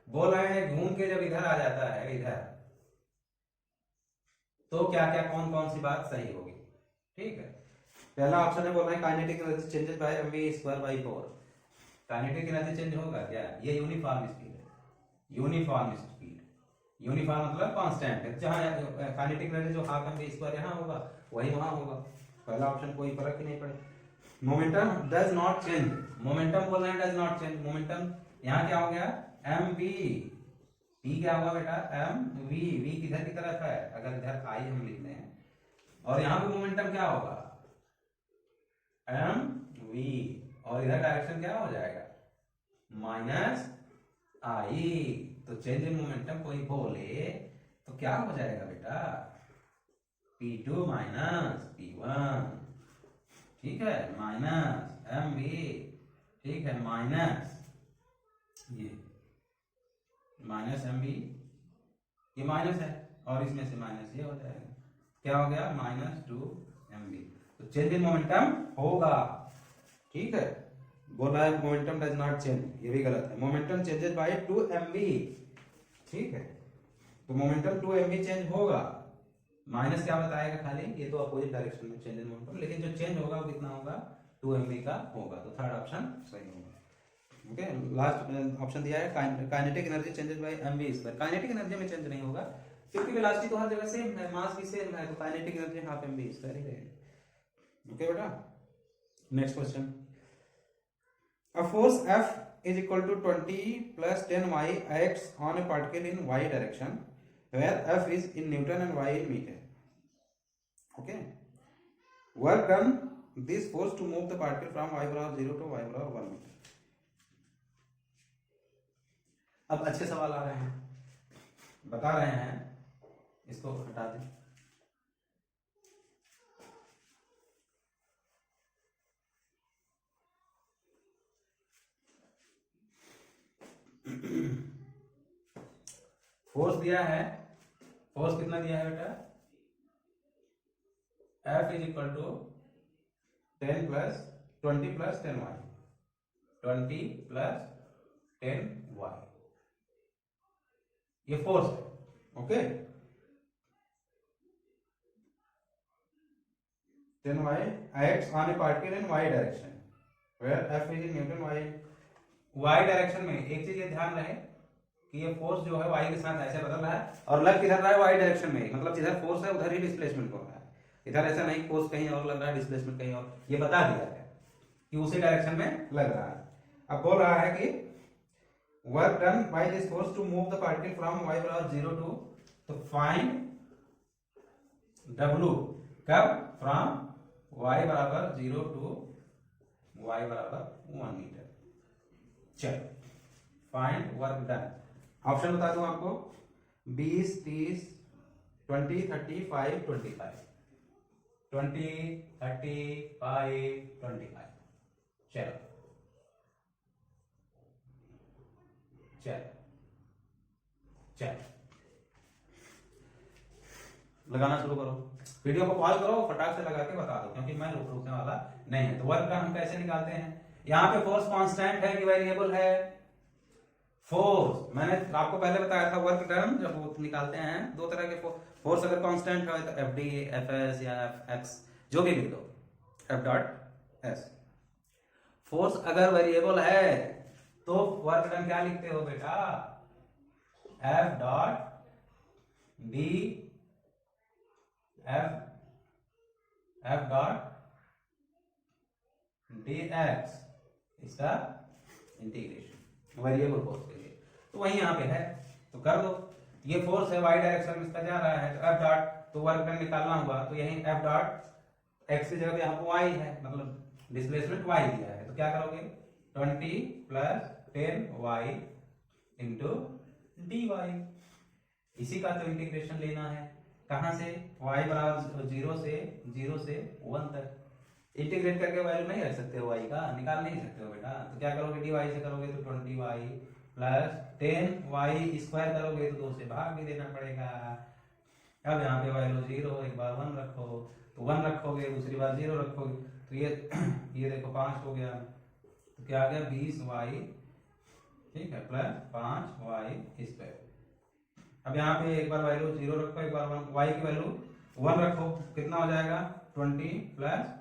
बोल रहे हैं घूम के जब इधर आ जाता है, इधर, तो क्या क्या कौन कौन सी बात सही होगी, ठीक है। पहला ऑप्शन है, बोल रहे हैं kinetic energy changes by mv square by 4। Kinetic energy change होगा क्या, ये यूनिफॉर्म स्पीड है, यूनिफॉर्म स्पीड, यूनिफॉर्म मतलब कांस्टेंट है, जहां काइनेटिक एनर्जी जो हाफ mv स्क्वायर यहां होगा वही वहां होगा, पहला ऑप्शन कोई फर्क ही नहीं पड़े। Momentum does not change, momentum बोल रहे हैं डज नॉट चेंज, मोमेंटम यहाँ क्या हो गया, mv, p क्या होगा बेटा, mv, v किधर की तरफ है, अगर इधर i हम लिखते हैं, और यहाँ पे मोमेंटम क्या होगा, mv, और इधर डायरेक्शन क्या हो जाएगा, माइनस आई, तो चेंज इन मोमेंटम कोई बोले तो क्या हो जाएगा बेटा, P2 माइनस P1, ठीक है, माइनस mv, ठीक है, माइनस ये माइनस mv, ये माइनस है और इसमें से माइनस ये हो जाएगा, क्या हो गया, -2mv। तो चेंज इन मोमेंटम होगा, ठीक है। बोला है मोमेंटम डज नॉट चेंज, ये भी गलत है, मोमेंटम चेंजेस बाय 2mv, ठीक है। तो मोमेंटम 2mv चेंज होगा, माइनस क्या बताएगा खाली, ये तो अपोजिट डायरेक्शन में चेंज इन मोमेंटम, लेकिन जो चेंज होगा वो कितना होगा, 2mv का होगा, तो थर्ड ऑप्शन सही होगा। ओके, लास्ट ऑप्शन दिया है kinetic energy changes by mv square, kinetic energy में चेंज नहीं होगा क्योंकि वेलोसिटी तो हर जगह सेम है, मास भी सेम है, तो kinetic energy half mv square ही रहेगा। ओके बेटा, next question, a force F is equal to 20 plus 10y acts on a particle in y direction where F is in Newton and y in meter. Okay. Work done this force to move the particle from y बराबर 0 to y बराबर 1 meter. अब अच्छे सवाल आ रहे हैं, बता रहे हैं, इसको हटा दें। फोर्स दिया है, फोर्स कितना दिया है बेटा, F is equal to 10 plus 20 plus 10y, 20 plus 10y, ये फोर्स है। Okay, 10y acts on a particle in y direction where F is in Newton, y direction में एक चीज ये ध्यान रहे कि ये फोर्स जो है y के साथ ऐसे बदल रहा है और लग किधर रहा है, y डायरेक्शन में, मतलब जिधर फोर्स है उधर ही डिस्प्लेसमेंट हो रहा है, इधर ऐसा नहीं फोर्स कहीं और लग रहा है, डिस्प्लेसमेंट कहीं और, ये बता दिया है कि उसी डायरेक्शन में लग रहा है। अब बोल रहा है कि work done by this force to move the particle from y बराबर 0 टू, तो फाइंड W कब, फ्रॉम y बराबर 0 टू y बराबर 1 मीटर। चलो फाइंड वर्क डन, ऑप्शन बता दूं आपको, 20, 30, 20, 35, 25, 20, 35, 25। चलो चलो चलो लगाना शुरू करो, वीडियो को पॉज करो, फटाक से लगा के बता दो, क्योंकि मैं रुकने वाला नहीं है। तो वर्क डन हम कैसे निकालते हैं, यहाँ पे फोर्स कांस्टेंट है कि वेरिएबल है, फोर्स मैंने आपको पहले बताया था, वर्क डन जब निकालते हैं दो तरह के फोर्स अगर कांस्टेंट है तो एफ डी, एफ एस या एफ एक्स जो भी लिख दो, एफ डॉट एस। फोर्स अगर वेरिएबल है तो वर्क डन क्या लिखते हो बेटा, F dot D, F dot D x, इसका इंटीग्रेशन वेरिएबल फोर्स के लिए, तो वही यहाँ पे है, तो कर दो। ये फोर्स है वाई डायरेक्शन में, इसका जा रहा है, तो एफ डॉट, तो वर्क डन निकालना हुआ तो यही एफ डॉट एक्स की जगह यहाँ पे वाई है, मतलब डिस्प्लेसमेंट वाई दिया है, तो क्या करोगे, 20 plus 10y into D Y, इसी का तो इंटीग्रेशन लेना है, कहां से, y बराबर 0 से 1 तक, इंटीग्रेट करके वैल्यू नहीं रख सकते हो y का, निकाल नहीं सकते हो बेटा, तो क्या करोगे, dy से करोगे तो 20y प्लस 10y स्क्वायर करोगे तो 2 से भाग भी देना पड़ेगा। अब यहाँ पे वैल्यू 0, एक बार 1 रखो तो 1 रखोगे, दूसरी बार 0 रखोगे तो ये देखो 5 हो गया, तो क्या आ गया 20y, ठीक है, प्लस 5y स्क्वायर। अब यहाँ पे एक बार वैल्यू 0 रखो, एक बार y की वैल्यू 1 रखो, कितना हो जाएगा 20 प्लस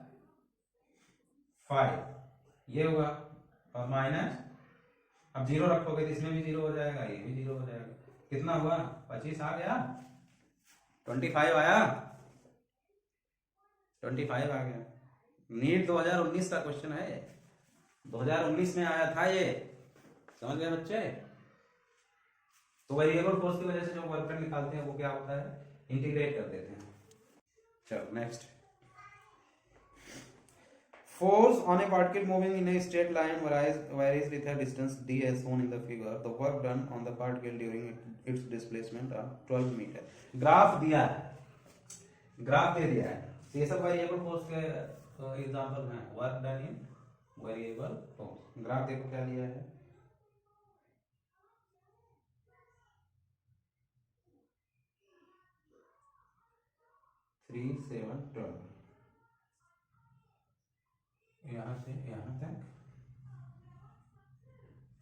5, ये हुआ, और माइनस, अब 0 रखोगे तो इसमें भी 0 हो जाएगा, ये भी 0 हो जाएगा, कितना हुआ 25 आ गया, 25 आया, 25 आ गया। नीट 2019 का क्वेश्चन है, 2019 में आया था ये, समझ गए बच्चे। तो वेरिएबल फोर्स की वजह से जो वर्क डन निकालते हैं वो क्या होता है, इंटीग्रेट कर देते हैं। चलो next, Force on a particle moving in a straight line varies with a distance d as shown in the figure. The work done on the particle during its displacement are 12 metre. Graph दिया है, graph दे दिया है, तो ये सब variable force के example हैं। Work done in variable force. Graph देखो क्या दिया है, 3 7 12, यहाँ से यहाँ तक,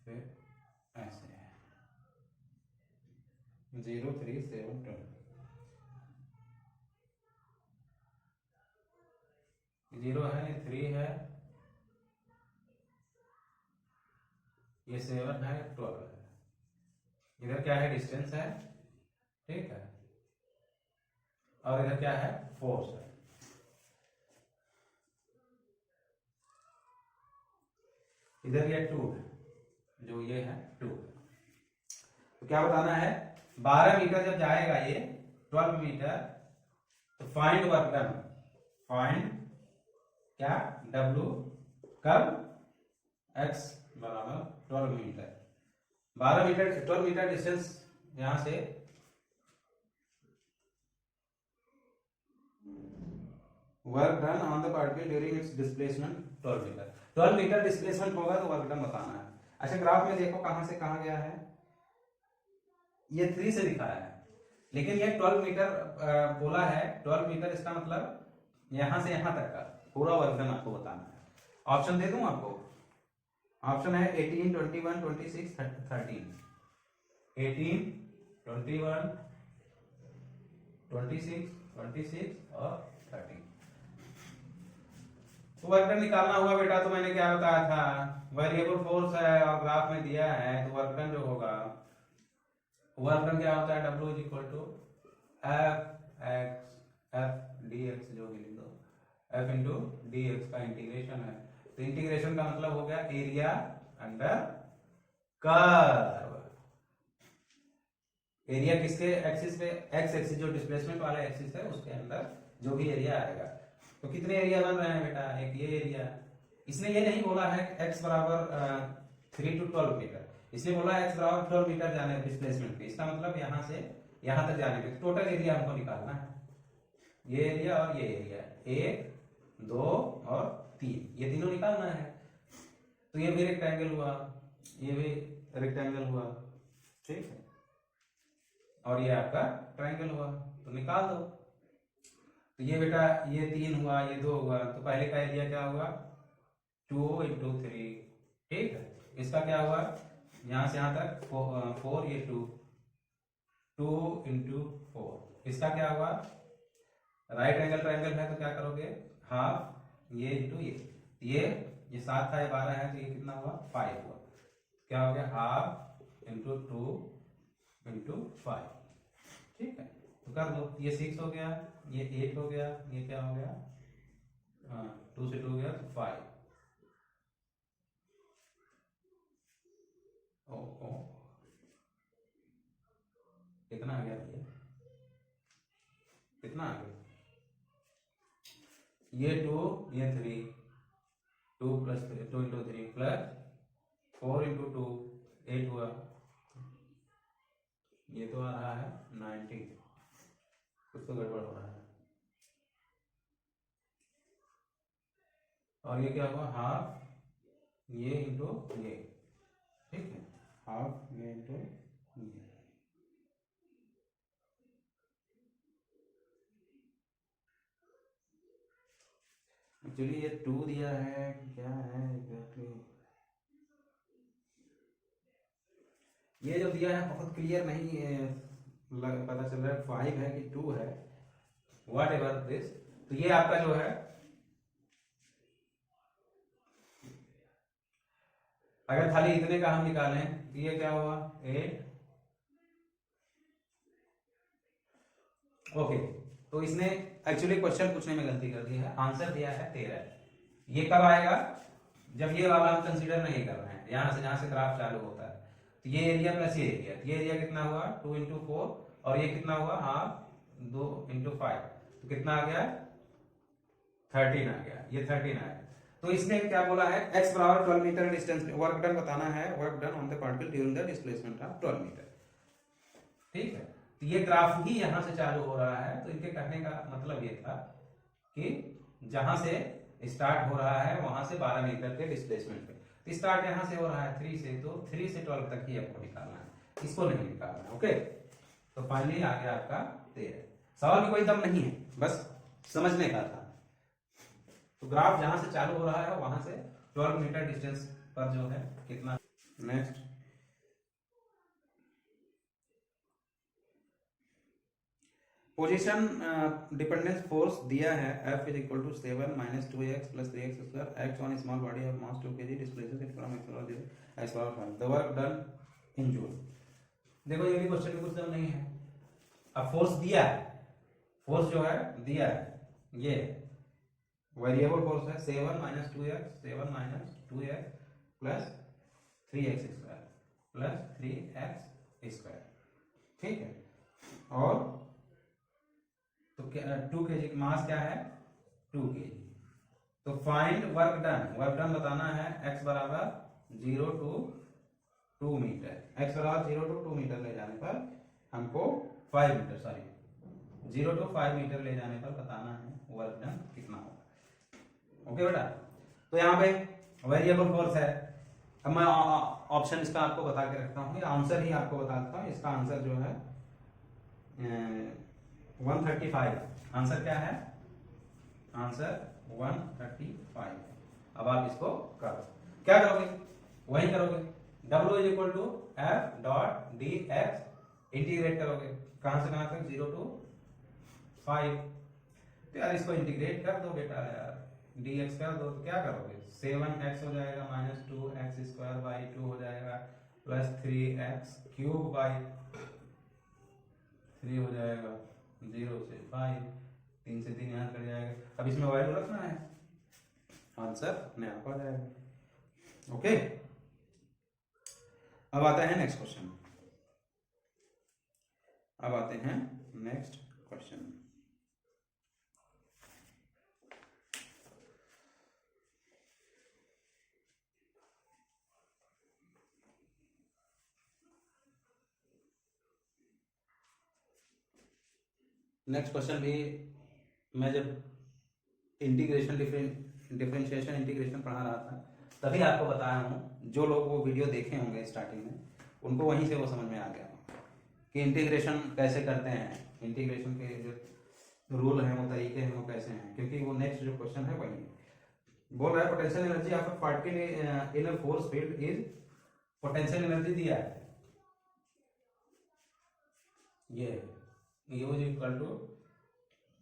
फिर ऐसे 0 3 7 12, 0 है, 3 है, ये 7 है, 12 है। इधर क्या है, डिस्टेंस है, ठीक है, और इधर क्या है, फोर्स है। इधर ये 2 है, जो ये है 2 है। तो क्या बताना है, 12 मीटर जब जाएगा ये 12 मीटर, तो फाइंड वर्क डन, फाइंड क्या, W कब, x बराबर 12 मीटर। 12 मीटर 12 मीटर डिस्टेंस यहां से work done on the particle during its displacement 12 metre. 12 metre displacement होगा तो वर्क डन बताना है। अच्छा, ग्राफ में देखो कहां से कहां गया है, ये 3 से दिखाया है, लेकिन ये 12 मीटर बोला है। 12 मीटर इसका मतलब यहां से यहां तक का पूरा वर्क डन आपको बताना है। ऑप्शन दे दूं आपको, ऑप्शन है 18 21 26 13। 18 21 26 और 13। तो वर्क डन निकालना हुआ बेटा, तो मैंने क्या बताया था, वेरिएबल फोर्स है और ग्राफ में दिया है, तो वर्क डन जो होगा, वर्क डन क्या होता है, W is equal to F D X, जो भी लिख दो, एफ इंटू डी एक्स का इंटीग्रेशन है। तो इंटीग्रेशन का मतलब हो गया एरिया अंडर कर्व। एरिया किसके एक्सिस पे, एक्स एक्सिस, जो डिस्प्लेसमेंट वाला एक्सिस है उसके अंदर जो भी एरिया आएगा। तो कितने एरिया बन रहे हैं बेटा, एक ये एरिया। इसने ये नहीं बोला है x बराबर 3 to 12 मीटर, इसने बोला x बराबर 12 मीटर जाने डिस्प्लेसमेंट पे। इसका मतलब यहां से यहां तक जाने पे टोटल एरिया हमको निकालना है, ये एरिया और ये एरिया, 1 2 और 3, ये तीनों निकालना है। तो ये भी रेक्टेंगल हुआ, ये भी रेक्टेंगल हुआ, ठीक है, और ये आपका ट्रायंगल हुआ, तो निकाल दो। तो ये बेटा ये 3 हुआ, ये 2 हुआ, तो पहले का एरिया क्या हुआ, 2 into 3, ठीक है। इसका क्या हुआ, यहां से यहां तक 4, ये 2 into 4। इसका क्या हुआ, राइट एंगल ट्रायंगल है तो क्या करोगे, हाफ ये इंटू ये 7 था, ये 12 है, तो ये कितना हुआ, 5 हुआ। क्या हो गया, हाफ इंटू 2 इंटू 5, ठीक है। तो कर दो, ये 6 हो गया, ये 8 हो गया, ये क्या हो गया, 2 से 2 गया तो 5। ओ कितना आ गया भैया, कितना आ गया, ये 2 ये 3, 2 प्लस 2 इंटू 3 प्लस 4 इंटू 2 8 हुआ, ये तो आ रहा है 90, कुछ तो गड़बड़ हो रहा है। और ये क्या हुआ, हाफ ये इंटू ये, ठीक है, हाफ ये इंटू ये। एक्चुअली ये 2 दिया है, क्या है एग्जैक्टली, ये जो दिया है बहुत क्लियर नहीं है, पता चल रहा है 5 है कि 2 है, व्हाट एवर दिस। तो ये आपका जो है, अगर खाली इतने का हम निकालें तो ये क्या हुआ, 8। ओके, तो इसने एक्चुअली क्वेश्चन पूछने में गलती कर दी है, आंसर दिया है 13। ये कब आएगा, जब ये वाला हम कंसीडर नहीं कर रहे हैं, यहां से जहां से ग्राफ चालू होता है। तो ये एरिया प्लस ये एरिया, ये एरिया कितना हुआ, 2 इंटू 4, और ये कितना हुआ, हाफ 2 इंटू 5, तो कितना आ गया, 13 आ गया, ये 13 आया। तो इसने क्या बोला है, x बराबर 12 मीटर डिस्टेंस, वर्क डन बताना है, work done on the particle during the displacement of 12 metre. ठीक है, तो ये ग्राफ ही यहां से चालू हो रहा है। तो इनके कहने का मतलब ये था कि जहां से स्टार्ट हो रहा है वहां से 12 मीटर के डिस्प्लेसमेंट पे, तो स्टार्ट यहां से हो रहा है 3 से, तो 3 से 12 तक ही आपको निकालना है, इसको नहीं निकालना है। ओके, तो फाइनली आ गया आपका 13। सवाल में कोई दम नहीं है, बस समझने का था। तो ग्राफ जहां से चालू हो रहा है वहां से 12 मीटर डिस्टेंस पर जो है कितना। नेक्स्ट, पोजीशन डिपेंडेंस फोर्स दिया है F is equal to 7 minus 2x plus 3x square, x on small body of mass 2 kg displaces it from x power 0 x power 5, the work done in joule. देखो ये भी question में कुछ दम नहीं है। अब फोर्स दिया है, फोर्स जो है दिया है, ये वेरिएबल फोर्स है 7 minus 2x plus 3x square plus 3x square. ठीक है, और तो 2 kg मास क्या है 2 kg। तो find work done, work done बताना है x बराबर 0 to 2 मीटर, x बराबर 0 to 2 मीटर ले जाने पर हमको 5 मीटर, सॉरी 0 to 5 मीटर ले जाने पर बताना है वर्क डन कितना होगा। ओके बेटा, तो यहाँ पे वेरिएबल फोर्स है। अब मैं ऑप्शन इसका आपको बता के रखता हूँ, आंसर ही आपको बताता हूँ। इसका आंसर जो है 135। आंसर क्या है, आंसर 135। अब आप इसको करो, क्या करोगे वही करोगे, W is equal to F dot D X, integrate करोगे कहां से कहां तक 0 to 5। तो यार इसको इंटीग्रेट कर दो बेटा यार, dx कर दो, तो क्या करोगे 7x हो जाएगा माइनस 2x स्क्वायर बाई 2 हो जाएगा प्लस 3x क्यूब बाई 3 हो जाएगा 0 से 5, 3 से 3 यहाँ कट जाएगा। अब इसमें वैल्यू रखना है, आंसर अपने आप आ जाएगा। ओके, अब आता है नेक्स्ट क्वेश्चन। अब आते हैं नेक्स्ट क्वेश्चन। नेक्स्ट क्वेश्चन भी मैं जब इंटीग्रेशन डिफरेंशिएशन इंटीग्रेशन पढ़ा रहा था तभी आपको बताया हूँ। जो लोग वो वीडियो देखे होंगे स्टार्टिंग में, उनको वहीं से वो समझ में आ गया कि इंटीग्रेशन कैसे करते हैं, इंटीग्रेशन के जो रूल हैं, वो तरीके हैं, वो कैसे हैं। क्योंकि वो नेक्स्ट जो क्वेश्चन है वही बोल रहा है potential energy of a particle in a force field is, potential energy दिया है ये U is equal to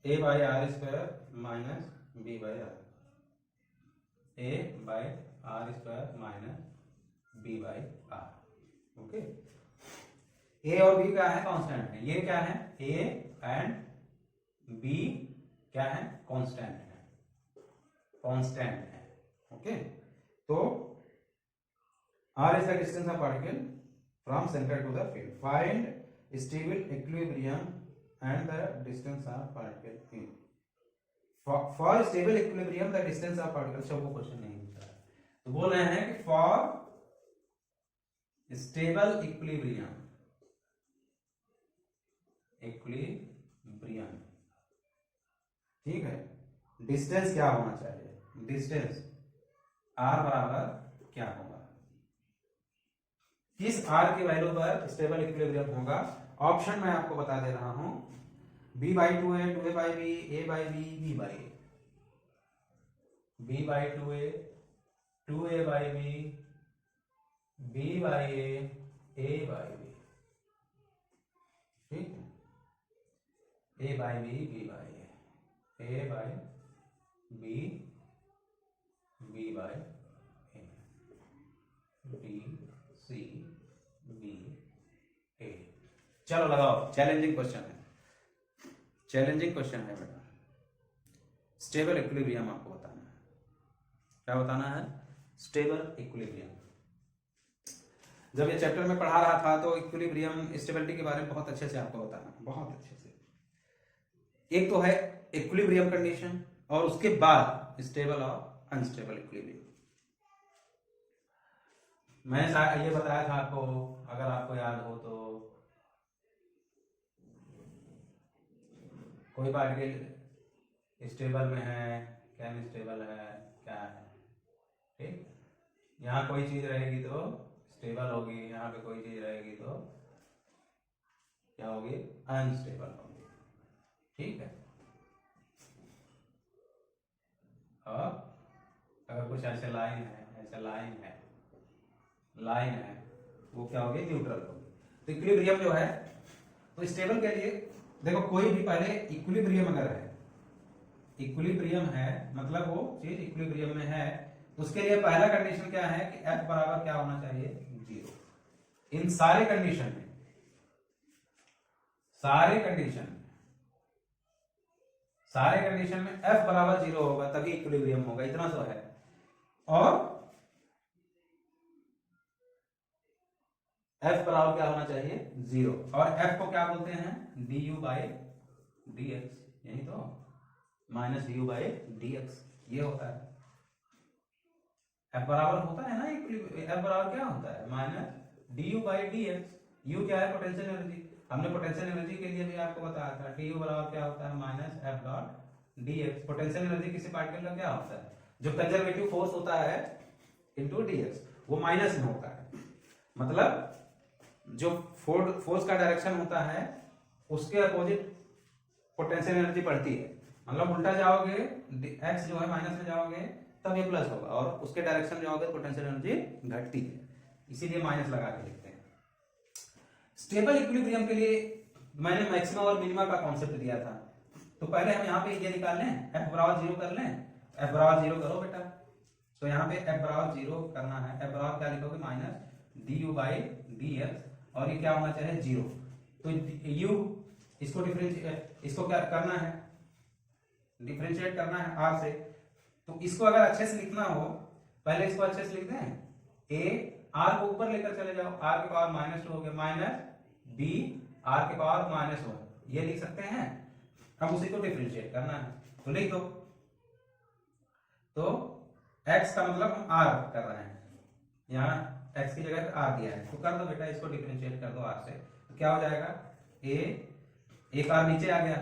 A by R square minus B by R, A by R square minus B by R. Okay, A और B क्या है, constant है। ये क्या है, A एंड B क्या है, कांस्टेंट है, कांस्टेंट है। ओके, तो R is the distance of particle from center to the field. Find stable equilibrium and the distance of particle in. For stable equilibrium the distance of particle, सब वो question नहीं पूछा है, तो बोल रहे हैं कि for stable equilibrium, equilibrium, ठीक है, डिस्टेंस क्या होना चाहिए, डिस्टेंस r बराबर क्या होगा, किस r की वैल्यू पर स्टेबल इक्विलिब्रियम होगा। ऑप्शन मैं आपको बता दे रहा हूं, b by 2a, 2a by b, a by b, b by a, b by 2a, 2a by b, b by a by b, ठीक है, a by b, b by a by b, b by a, b c b a। चलो लगाओ, challenging question है, challenging question है बेटा। Stable equilibrium आपको बताना है, क्या बताना है, स्टेबल इक्विलिब्रियम। जब ये चैप्टर में पढ़ा रहा था तो इक्विलिब्रियम स्टेबिलिटी के बारे में बहुत अच्छे से आपको बताना, बहुत अच्छे से। एक तो है इक्विलिब्रियम कंडीशन और उसके बाद स्टेबल और अनस्टेबल इक्विलिब्रियम। मैंने ये बताया था आपको, अगर आपको याद हो तो, कोई पार्टिकल स्टेबल में है, क्या अनस्टेबल है, क्या है, ठीक। यहाँ कोई चीज रहेगी तो स्टेबल होगी, यहाँ पे कोई चीज रहेगी तो क्या होगी, अनस्टेबल होगी, ठीक है। और अगर कुछ ऐसे लाइन है, ऐसे लाइन है, वो क्या होगी, न्यूट्रल होगी। तो इक्विलिब्रियम जो है, तो स्टेबल के लिए देखो, कोई भी पहले इक्विलिब्रियम अगर है, इक्विलिब्रियम है मतलब वो चीज इक्विलिब्रियम में है, तो उसके लिए पहला कंडीशन क्या है कि F बराबर क्या होना चाहिए, 0। इन सारे कंडीशन में, सारे कंडीशन में F बराबर 0 होगा, तभी इक्विलिब्रियम होगा, इतना तो है। और F बराबर क्या होना चाहिए, 0। और F को क्या बोलते हैं, du/dx, यही तो, -du/dx, ये होता है। F बराबर होता है ना, F बराबर क्या होता है, -du/dx। u क्या है, पोटेंशियल एनर्जी। हमने पोटेंशियल एनर्जी के लिए भी आपको बताया था, du बराबर क्या होता है, -F.dx। पोटेंशियल एनर्जी किसी पार्टिकल का क्या होता है, जो कंजर्वेटिव फोर्स होता है इनटू dx, वो माइनस में होता है। मतलब जो फोर्स का डायरेक्शन होता है उसके अपोजिट पोटेंशियल एनर्जी बढ़ती है। मतलब उल्टा जाओगे, x जो है माइनस में जाओगे तब ये प्लस होगा, और उसके डायरेक्शन जाओगे पोटेंशियल एनर्जी घटती है, इसीलिए माइनस लगा के लिखते हैं। स्टेबल इक्विलिब्रियम के लिए मैंने मैक्सिमम और मिनिमा का कॉन्सेप्ट दिया था। तो पहले हम यहाँ पे ये निकाल लें, F बराबर 0 कर लें। F बराबर 0 करो बेटा, तो यहाँ पे F बराबर 0 करना है। F बराबर क्या लिखोगे, -du/dx, और ये क्या होना चाहिए, 0। तो u इसको क्या करना है, डिफरेंशिएट करना है r से। तो इसको अगर अच्छे से लिखना हो, पहले इसको अच्छे से लिख दें, a r को ऊपर लेकर चले जाओ, r के पावर -2 हो गया, माइनस b r के पावर -1, ये लिख सकते हैं। अब उसी को डिफरेंशिएट करना है, तो लिख दो। तो x का मतलब हम r कर रहे हैं, यहाँ x की जगह r दिया है, तो कर दो बेटा, इसको डिफरेंशिएट कर दो r से, तो क्या हो जाएगा, एक r नीचे आ गया,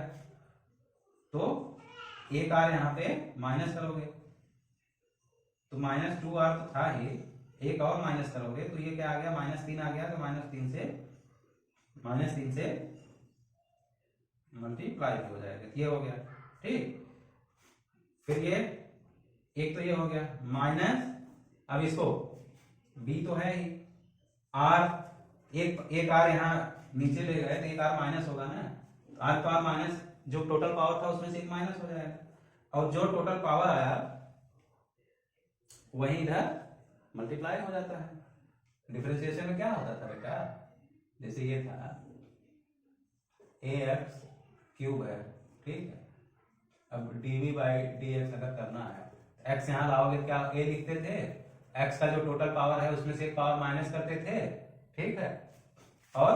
तो एक r यहाँ पे माइनस करोगे, तो -2r तो था ही, एक और माइनस करोगे तो ये क्या आ गया, -3 आ गया, तो -3 से मल्टीप्लाई हो जाएगा, ये हो गया, ठीक। फिर ये एक तो ये हो गया माइनस, अब इसको b तो है ही, r एक r यहाँ नीचे ले गए तो एक r माइनस होगा ना, r पावर माइनस, जो टोटल पावर था उसमें से एक माइनस हो जाएगा, और जो टोटल पावर आया वही इधर मल्टीप्लाई हो जाता है। डिफरेंशिएशन में क्या होता था बेटा, जैसे ये था ax³ है, ठीक है। अब dv/dx अगर करना है, x यहाँ लाओगे, क्या a लिखते थे, x का जो टोटल पावर है उसमें से एक पावर माइनस करते थे, ठीक है, और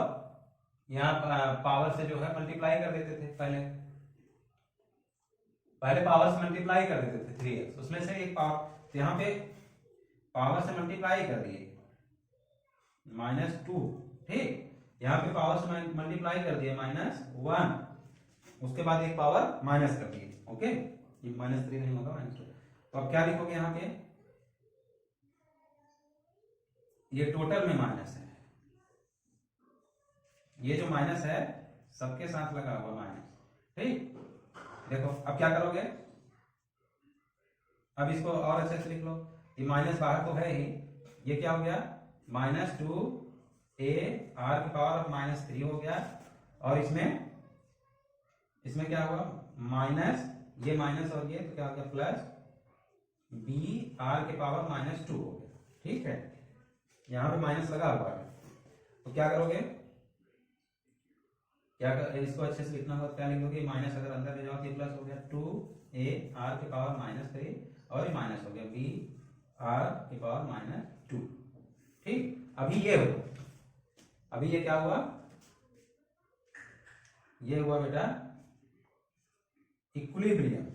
यहाँ पावर से जो है मल्टीप्लाई कर देते थे, पहले पावर से मल्टीप्लाई कर देते थे 3x, उसमें से एक पावर, तो यहाँ पे पावर से मल्टीप्लाई कर दिए -2, ठीक। यहाँ पे पावर से मल्टीप्लाई कर दिए -1, उसके बाद एक पावर माइनस कर दिए, ओके, ये -3 नहीं होगा, -2। तो अब क्या लिखोगे यहाँ पे, ये टोटल में माइनस है, ये जो माइनस है सबके साथ लगा हुआ माइनस, ठीक। देखो अब क्या करोगे, अब इसको और अच्छे से लिख लो, ये माइनस बाहर तो है ही, ये क्या हो गया, -2a r की पावर -3 हो गया, और इसमें क्या हुआ, माइनस, ये माइनस और ये, तो क्या हो गया, प्लस b r के पावर -2 हो गया, ठीक है। यहाँ पे माइनस लगा हुआ है, तो क्या करोगे, इसको अच्छे से लिखना होगा, क्या लिखोगे, माइनस अगर अंदर ले जाओ तो ये प्लस हो गया, 2a r के पावर -3, और ये माइनस हो गया b r के पावर -2, ठीक। अभी ये हुआ, अभी ये क्या हुआ, ये हुआ बेटा इक्विलिब्रियम।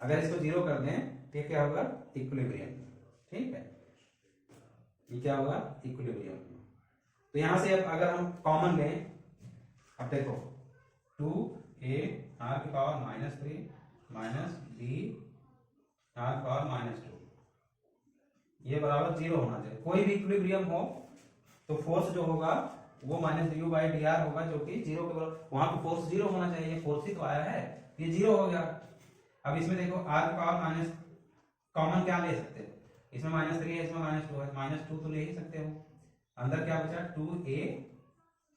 अगर इसको 0 कर दें, ये क्या होगा, इक्विलिब्रियम। ठीक है, ये क्या होगा, इक्विलिब्रियम। तो यहां से अब अगर हम कॉमन लें, अब देखो 2a r की पावर -3 माइनस b r की पावर -2, ये बराबर 0 होना चाहिए। कोई भी इक्विलिब्रियम हो तो फोर्स जो होगा वो -du/dr होगा, जो कि 0 के बराबर। वहां पे फोर्स 0 होना चाहिए, फोर्स ही तो आया है, ये 0 हो गया। अब इसमें देखो r की पावर माइनस, कॉमन क्या ले सकते हो, इसमें -3 है, इसमें -2 है, -2 तो ले ही सकते हो। अंदर क्या बचा, 2a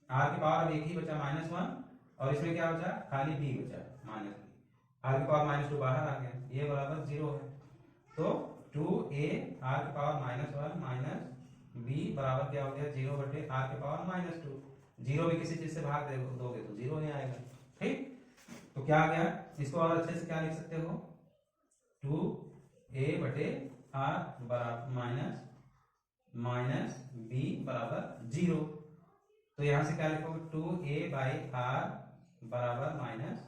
r की पावर अब एक ही बचा -1, और इसमें क्या बचा, खाली b बचा -b, r की पावर -2 बाहर आ गया, ये बराबर 0 है। तो 2a r की पावर -1 माइनस b बराबर क्या हो गया, 0/r की पावर -2। 0 भी किसी चीज से भाग दोगे तो 0 ही आएगा। ठीक, तो क्या आ गया, इसको और अच्छे से क्या लिख सकते हो, 2a/r बराबर माइनस b बराबर 0। तो यहां से क्या लिखोगे, 2a/r बराबर माइनस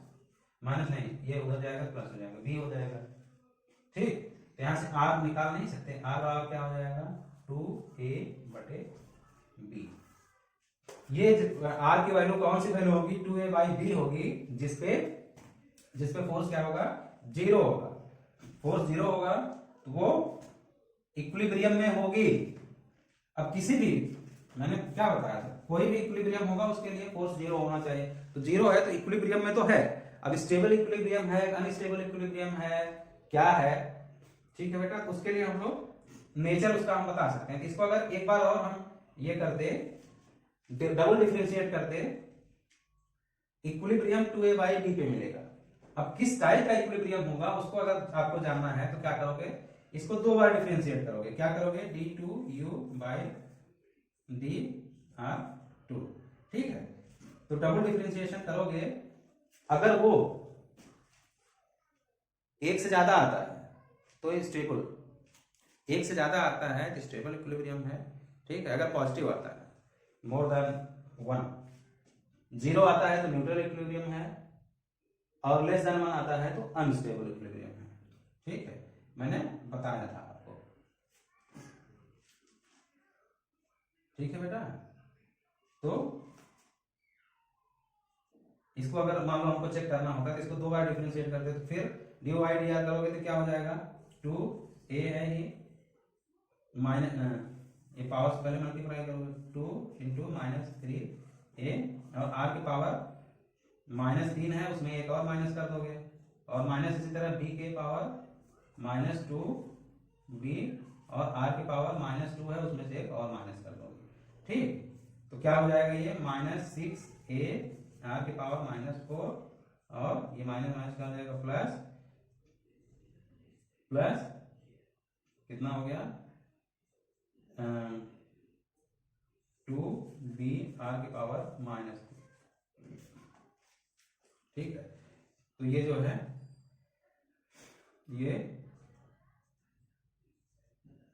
नहीं, ये उधर जाएगा प्लस हो जाएगा, b हो जाएगा। ठीक, तो यहां से r निकाल नहीं सकते, r बराबर क्या हो जाएगा, 2a/b। ये r की वैल्यू कौन सी वैल्यू होगी, 2a/b होगी, जिसपे फोर्स क्या होगा, 0 होगा। फोर्स 0 होगा तो वो इक्विलिब्रियम में होगी। अब किसी भी, मैंने क्या बताया था, कोई भी इक्विलिब्रियम होगा उसके लिए फोर्स 0 होना चाहिए। तो 0 है तो इक्विलिब्रियम में तो है। अब स्टेबल इक्विलिब्रियम है, अनस्टेबल इक्विलिब्रियम है, क्या है, ठीक है बेटा, उसके लिए हम लोग नेचर उसका हम बता सकते हैं। इसको अगर एक बार और हम ये करते, डबल डिफरेंशिएट करते, इक्विलिब्रियम 2a/d पे मिलेगा। अब किस टाइप का इक्विलिब्रियम होगा उसको अगर आपको जानना है तो क्या करोगे, इसको 2 बार डिफरेंशिएट करोगे, क्या करोगे, d2u/dr2। ठीक है, तो डबल डिफरेंशिएशन करोगे, अगर वो एक से ज्यादा आता है तो स्टेबल, एक से ज्यादा आता है तो स्टेबल इक्विलिब्रियम है। ठीक है, अगर पॉजिटिव आता है मोर देन 1, 0 आता है तो न्यूट्रल इक्विलिब्रियम है, और लेस देन 1 आता है तो अनस्टेबल इक्विलिब्रियम है। ठीक है, मैंने बताया था आपको। ठीक है बेटा, तो इसको अगर मान लो हमको चेक करना होता तो इसको 2 बार डिफरेंशिएट करते, तो फिर dy/dr करोगे तो क्या हो जाएगा, 2a है ये माइनस, ये पावर से पहले मल्टीप्लाई करोगे, 2 × -3a, और r की पावर -3 है, उसमें एक और माइनस कर दोगे, और माइनस इसी तरह b के पावर -2b, और r की पावर -2 है, उसमें से एक और माइनस कर दोगे। ठीक, तो क्या हो जाएगा, ये -6a r की पावर -4, और ये माइनस क्या हो जाएगा, प्लस कितना हो गया, 2b r की पावर -2। ठीक है, तो ये जो है, ये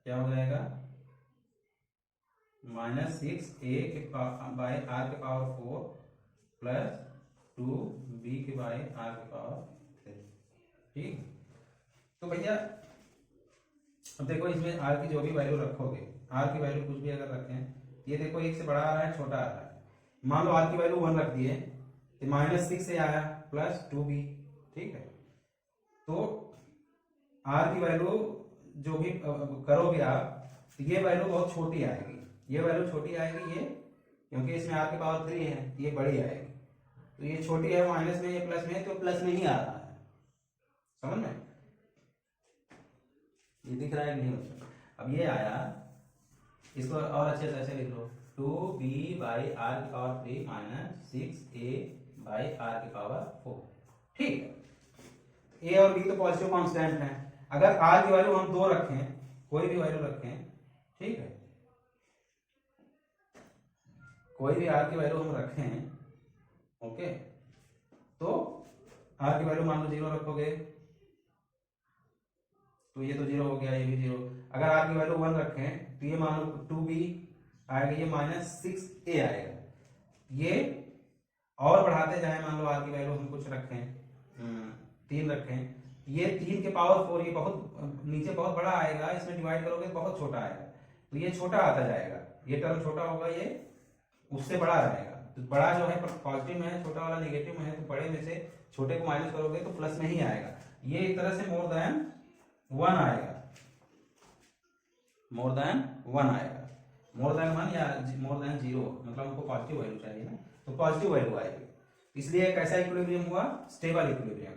क्या हो जाएगा, -6a/r के पावर 4 प्लस 2b/r के पावर 3। ठीक, तो भैया अब देखो, इसमें r की जो भी वैल्यू रखोगे, r की वैल्यू कुछ भी अगर रखें, ये देखो एक से बड़ा आ रहा है, छोटा आ रहा है। मान लो r की वैल्यू 1 रख दिए तो -6 से आया प्लस 2b। ठीक है, तो r की वैल्यू जो भी करोगे आप, तो ये वैल्यू बहुत छोटी आएगी, ये वैल्यू छोटी आएगी, ये क्योंकि इसमें r की पावर 3 है, ये बड़ी आएगी। तो ये छोटी है माइनस में, ये प्लस में है, तो प्लस में ही आ रहा है, समझ में, ये दिख रहा है नहीं बच्चों। अब ये आया, इसको और अच्छे से ऐसे लिख लो, 2b/r की पावर 3 माइनस 6a/r की पावर 4। ठीक है, a और b तो पॉजिटिव कांस्टेंट हैं। अगर r की वैल्यू हम 2 रखें, कोई भी वैल्यू रखें, ठीक है, कोई भी r की वैल्यू हम रखें, ओके, तो r की वैल्यू मान लो 0 रखोगे तो ये तो 0 हो गया, ये भी 0। अगर r की वैल्यू 1 रखें तो ये मान लो 2b आएगा, ये -6a आएगा। ये और बढ़ाते जाए, मान लो r की वैल्यू हम कुछ रखें, 3 रखें, ये 3 के पावर 4, ये बहुत नीचे बहुत बड़ा आएगा, इसमें डिवाइड करोगे तो बहुत छोटा आएगा, तो ये छोटा आता जाएगा, ये टर्म छोटा होगा, ये उससे बड़ा रहेगा। तो बड़ा जो है पॉजिटिव में है, छोटा वाला नेगेटिव में है, तो बड़े में से छोटे को माइनस करोगे तो प्लस में ही आएगा। ये एक तरह से मोर देन 1 आएगा, मोर देन 1 आएगा, मोर देन 1 या मोर देन 0, मतलब हमको पॉजिटिव वैल्यू चाहिए ना, तो पॉजिटिव वैल्यू आएगी। इसलिए कैसा इक्विलिब्रियम हुआ? Stable equilibrium.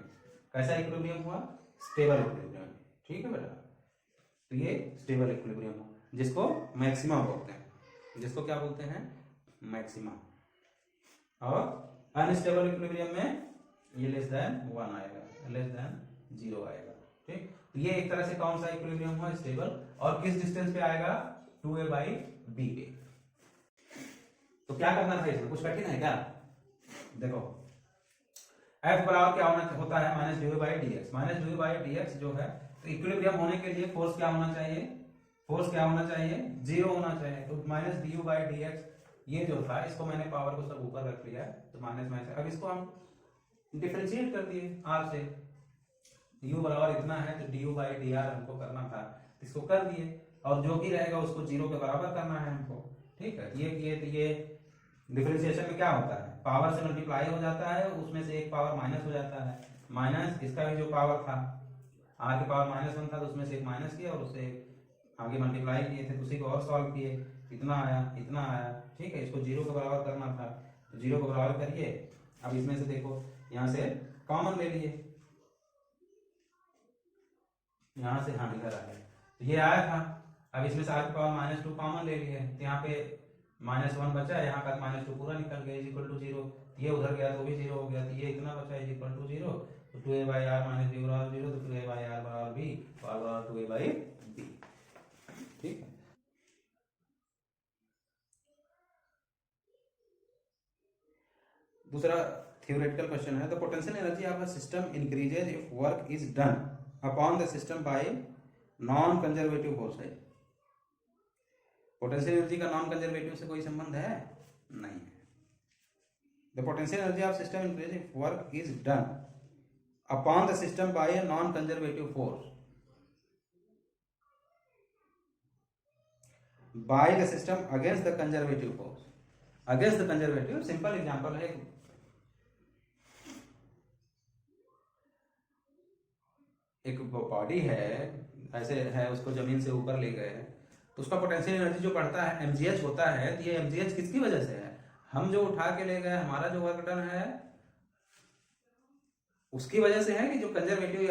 कैसा इक्विलिब्रियम हुआ? Stable equilibrium. ठीक है बेटा, तो ये स्टेबल इक्विलिब्रियम हुआ, जिसको मैक्सिमा बोलते हैं, जिसको क्या बोलते हैं? मैक्सिमा। और अनस्टेबल इक्विलिब्रियम में ये लेस देन 1 आएगा, लेस देन 0 आएगा। ठीक, तो ये एक तरह से कौन सा इक्विलिब्रियम हुआ? स्टेबल। और किस डिस्टेंस पे आएगा? 2a/b पे। तो क्या करना था इसमें? कुछ कठिन है क्या? देखो F बराबर क्या होता है? Minus dy/dx। माइनस dy/dx जो है, तो इक्विलिब्रियम होने के लिए फोर्स क्या होना चाहिए? फोर्स क्या होना चाहिए? 0 होना चाहिए। तो माइनस du/dx ये जो था, इसको मैंने पावर को सब ऊपर रख लिया, तो माइनस में से अब इसको हम डिफरेंशिएट कर दिए r से। u बराबर इतना है, तो du/dr हमको करना था, इसको कर दिए, और जो भी रहेगा उसको 0 के बराबर करना है हमको। ठीक है, ये किए तो ये डिफरेंशिएशन में क्या होता है? पावर से मल्टीप्लाई हो जाता है, उसमें से एक पावर माइनस हो जाता है, माइनस इसका भी जो पावर था r की पावर -1 था, तो उसमें से एक माइनस किया और उससे आगे मल्टीप्लाई किए थे, तो उसी को और सॉल्व किए, इतना आया इतना आया। ठीक है, इसको 0 के बराबर करना था, तो 0 के बराबर करिए। अब इसमें से देखो, यहाँ से कॉमन ले लिए, यहाँ से हाँ इधर आ गया, तो ये आया था। अब इसमें से r की पावर -2 कॉमन ले लिए, तो यहाँ पे -1 बचा, यहाँ का -2 पूरा निकल गया, इक्वल टू 0। ये उधर गया तो भी 0 हो गया, तो ये इतना बचा इक्वल टू 0, तो 2a/r - b बराबर 0, तो 2a/r बराबर b, और बराबर 2a/b। ठीक है, दूसरा थ्योरेटिकल क्वेश्चन है, the potential energy of a system increases if work is done upon the system by non conservative forces. Potential energy का नॉन कंजर्वेटिव से कोई संबंध है? नहीं है। The potential energy of system increases if work is done upon the system by a non conservative force by the system against the conservative force. Against the conservative simple example है, एक body है, ऐसे है, उसको जमीन से ऊपर ले गए हैं, तो उसका पोटेंशियल एनर्जी जो बढ़ता है mgh होता है, तो ये mgh किसकी वजह से है? हम जो उठा के ले गए, हमारा जो वर्क डन है उसकी वजह से है, कि जो कंजर्वेटिव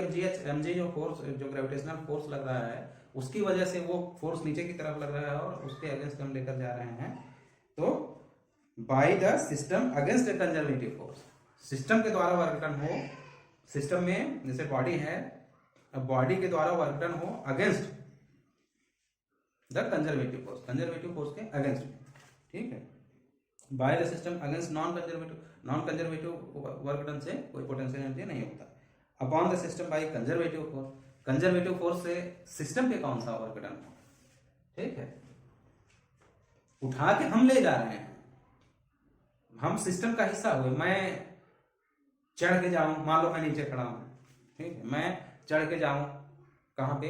mg जो फोर्स, जो ग्रेविटेशनल फोर्स लग रहा है, उसकी वजह से वो फोर्स नीचे की तरफ लग रहा है और उसके अगेंस्ट हम लेकर जा रहे हैं। तो by the system against the conservative force, system के द्वारा वर्क डन हो, सिस्टम में जैसे बॉडी है, बॉडी के द्वारा वर्क डन हो against the conservative force, conservative force के अगेंस्ट में। ठीक है, by the system against non conservative work done से कोई पोटेंशियल एनर्जी नहीं होता। Upon the system by conservative force, conservative force से सिस्टम पे कौन सा वर्क डन हो? ठीक है, उठा के हम ले जा रहे हैं, हम सिस्टम का हिस्सा हुए। मैं चढ़ के जाऊं, मान लो मैं नीचे खड़ा हूं, ठीक है, मैं चढ़ के जाऊं कहां पे?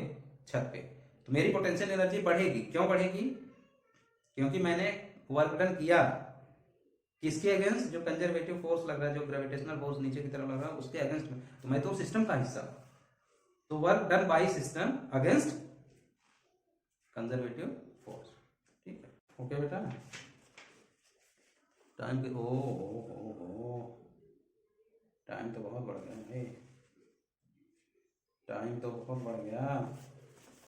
छत पे, तो मेरी पोटेंशियल एनर्जी बढ़ेगी। क्यों बढ़ेगी? क्योंकि मैंने वर्क डन किया किसके अगेंस्ट? जो कंजर्वेटिव फोर्स लग रहा है, जो ग्रेविटेशनल फोर्स नीचे की तरफ लग रहा है, उसके अगेंस्ट में, तो मैं तो सिस्टम का हिस्सा हूं। तो work done by system against conservative force. ठीक है, ओके बेटा, टाइम के टाइम तो बहुत बढ़ गया भाई, टाइम तो बहुत बढ़ गया।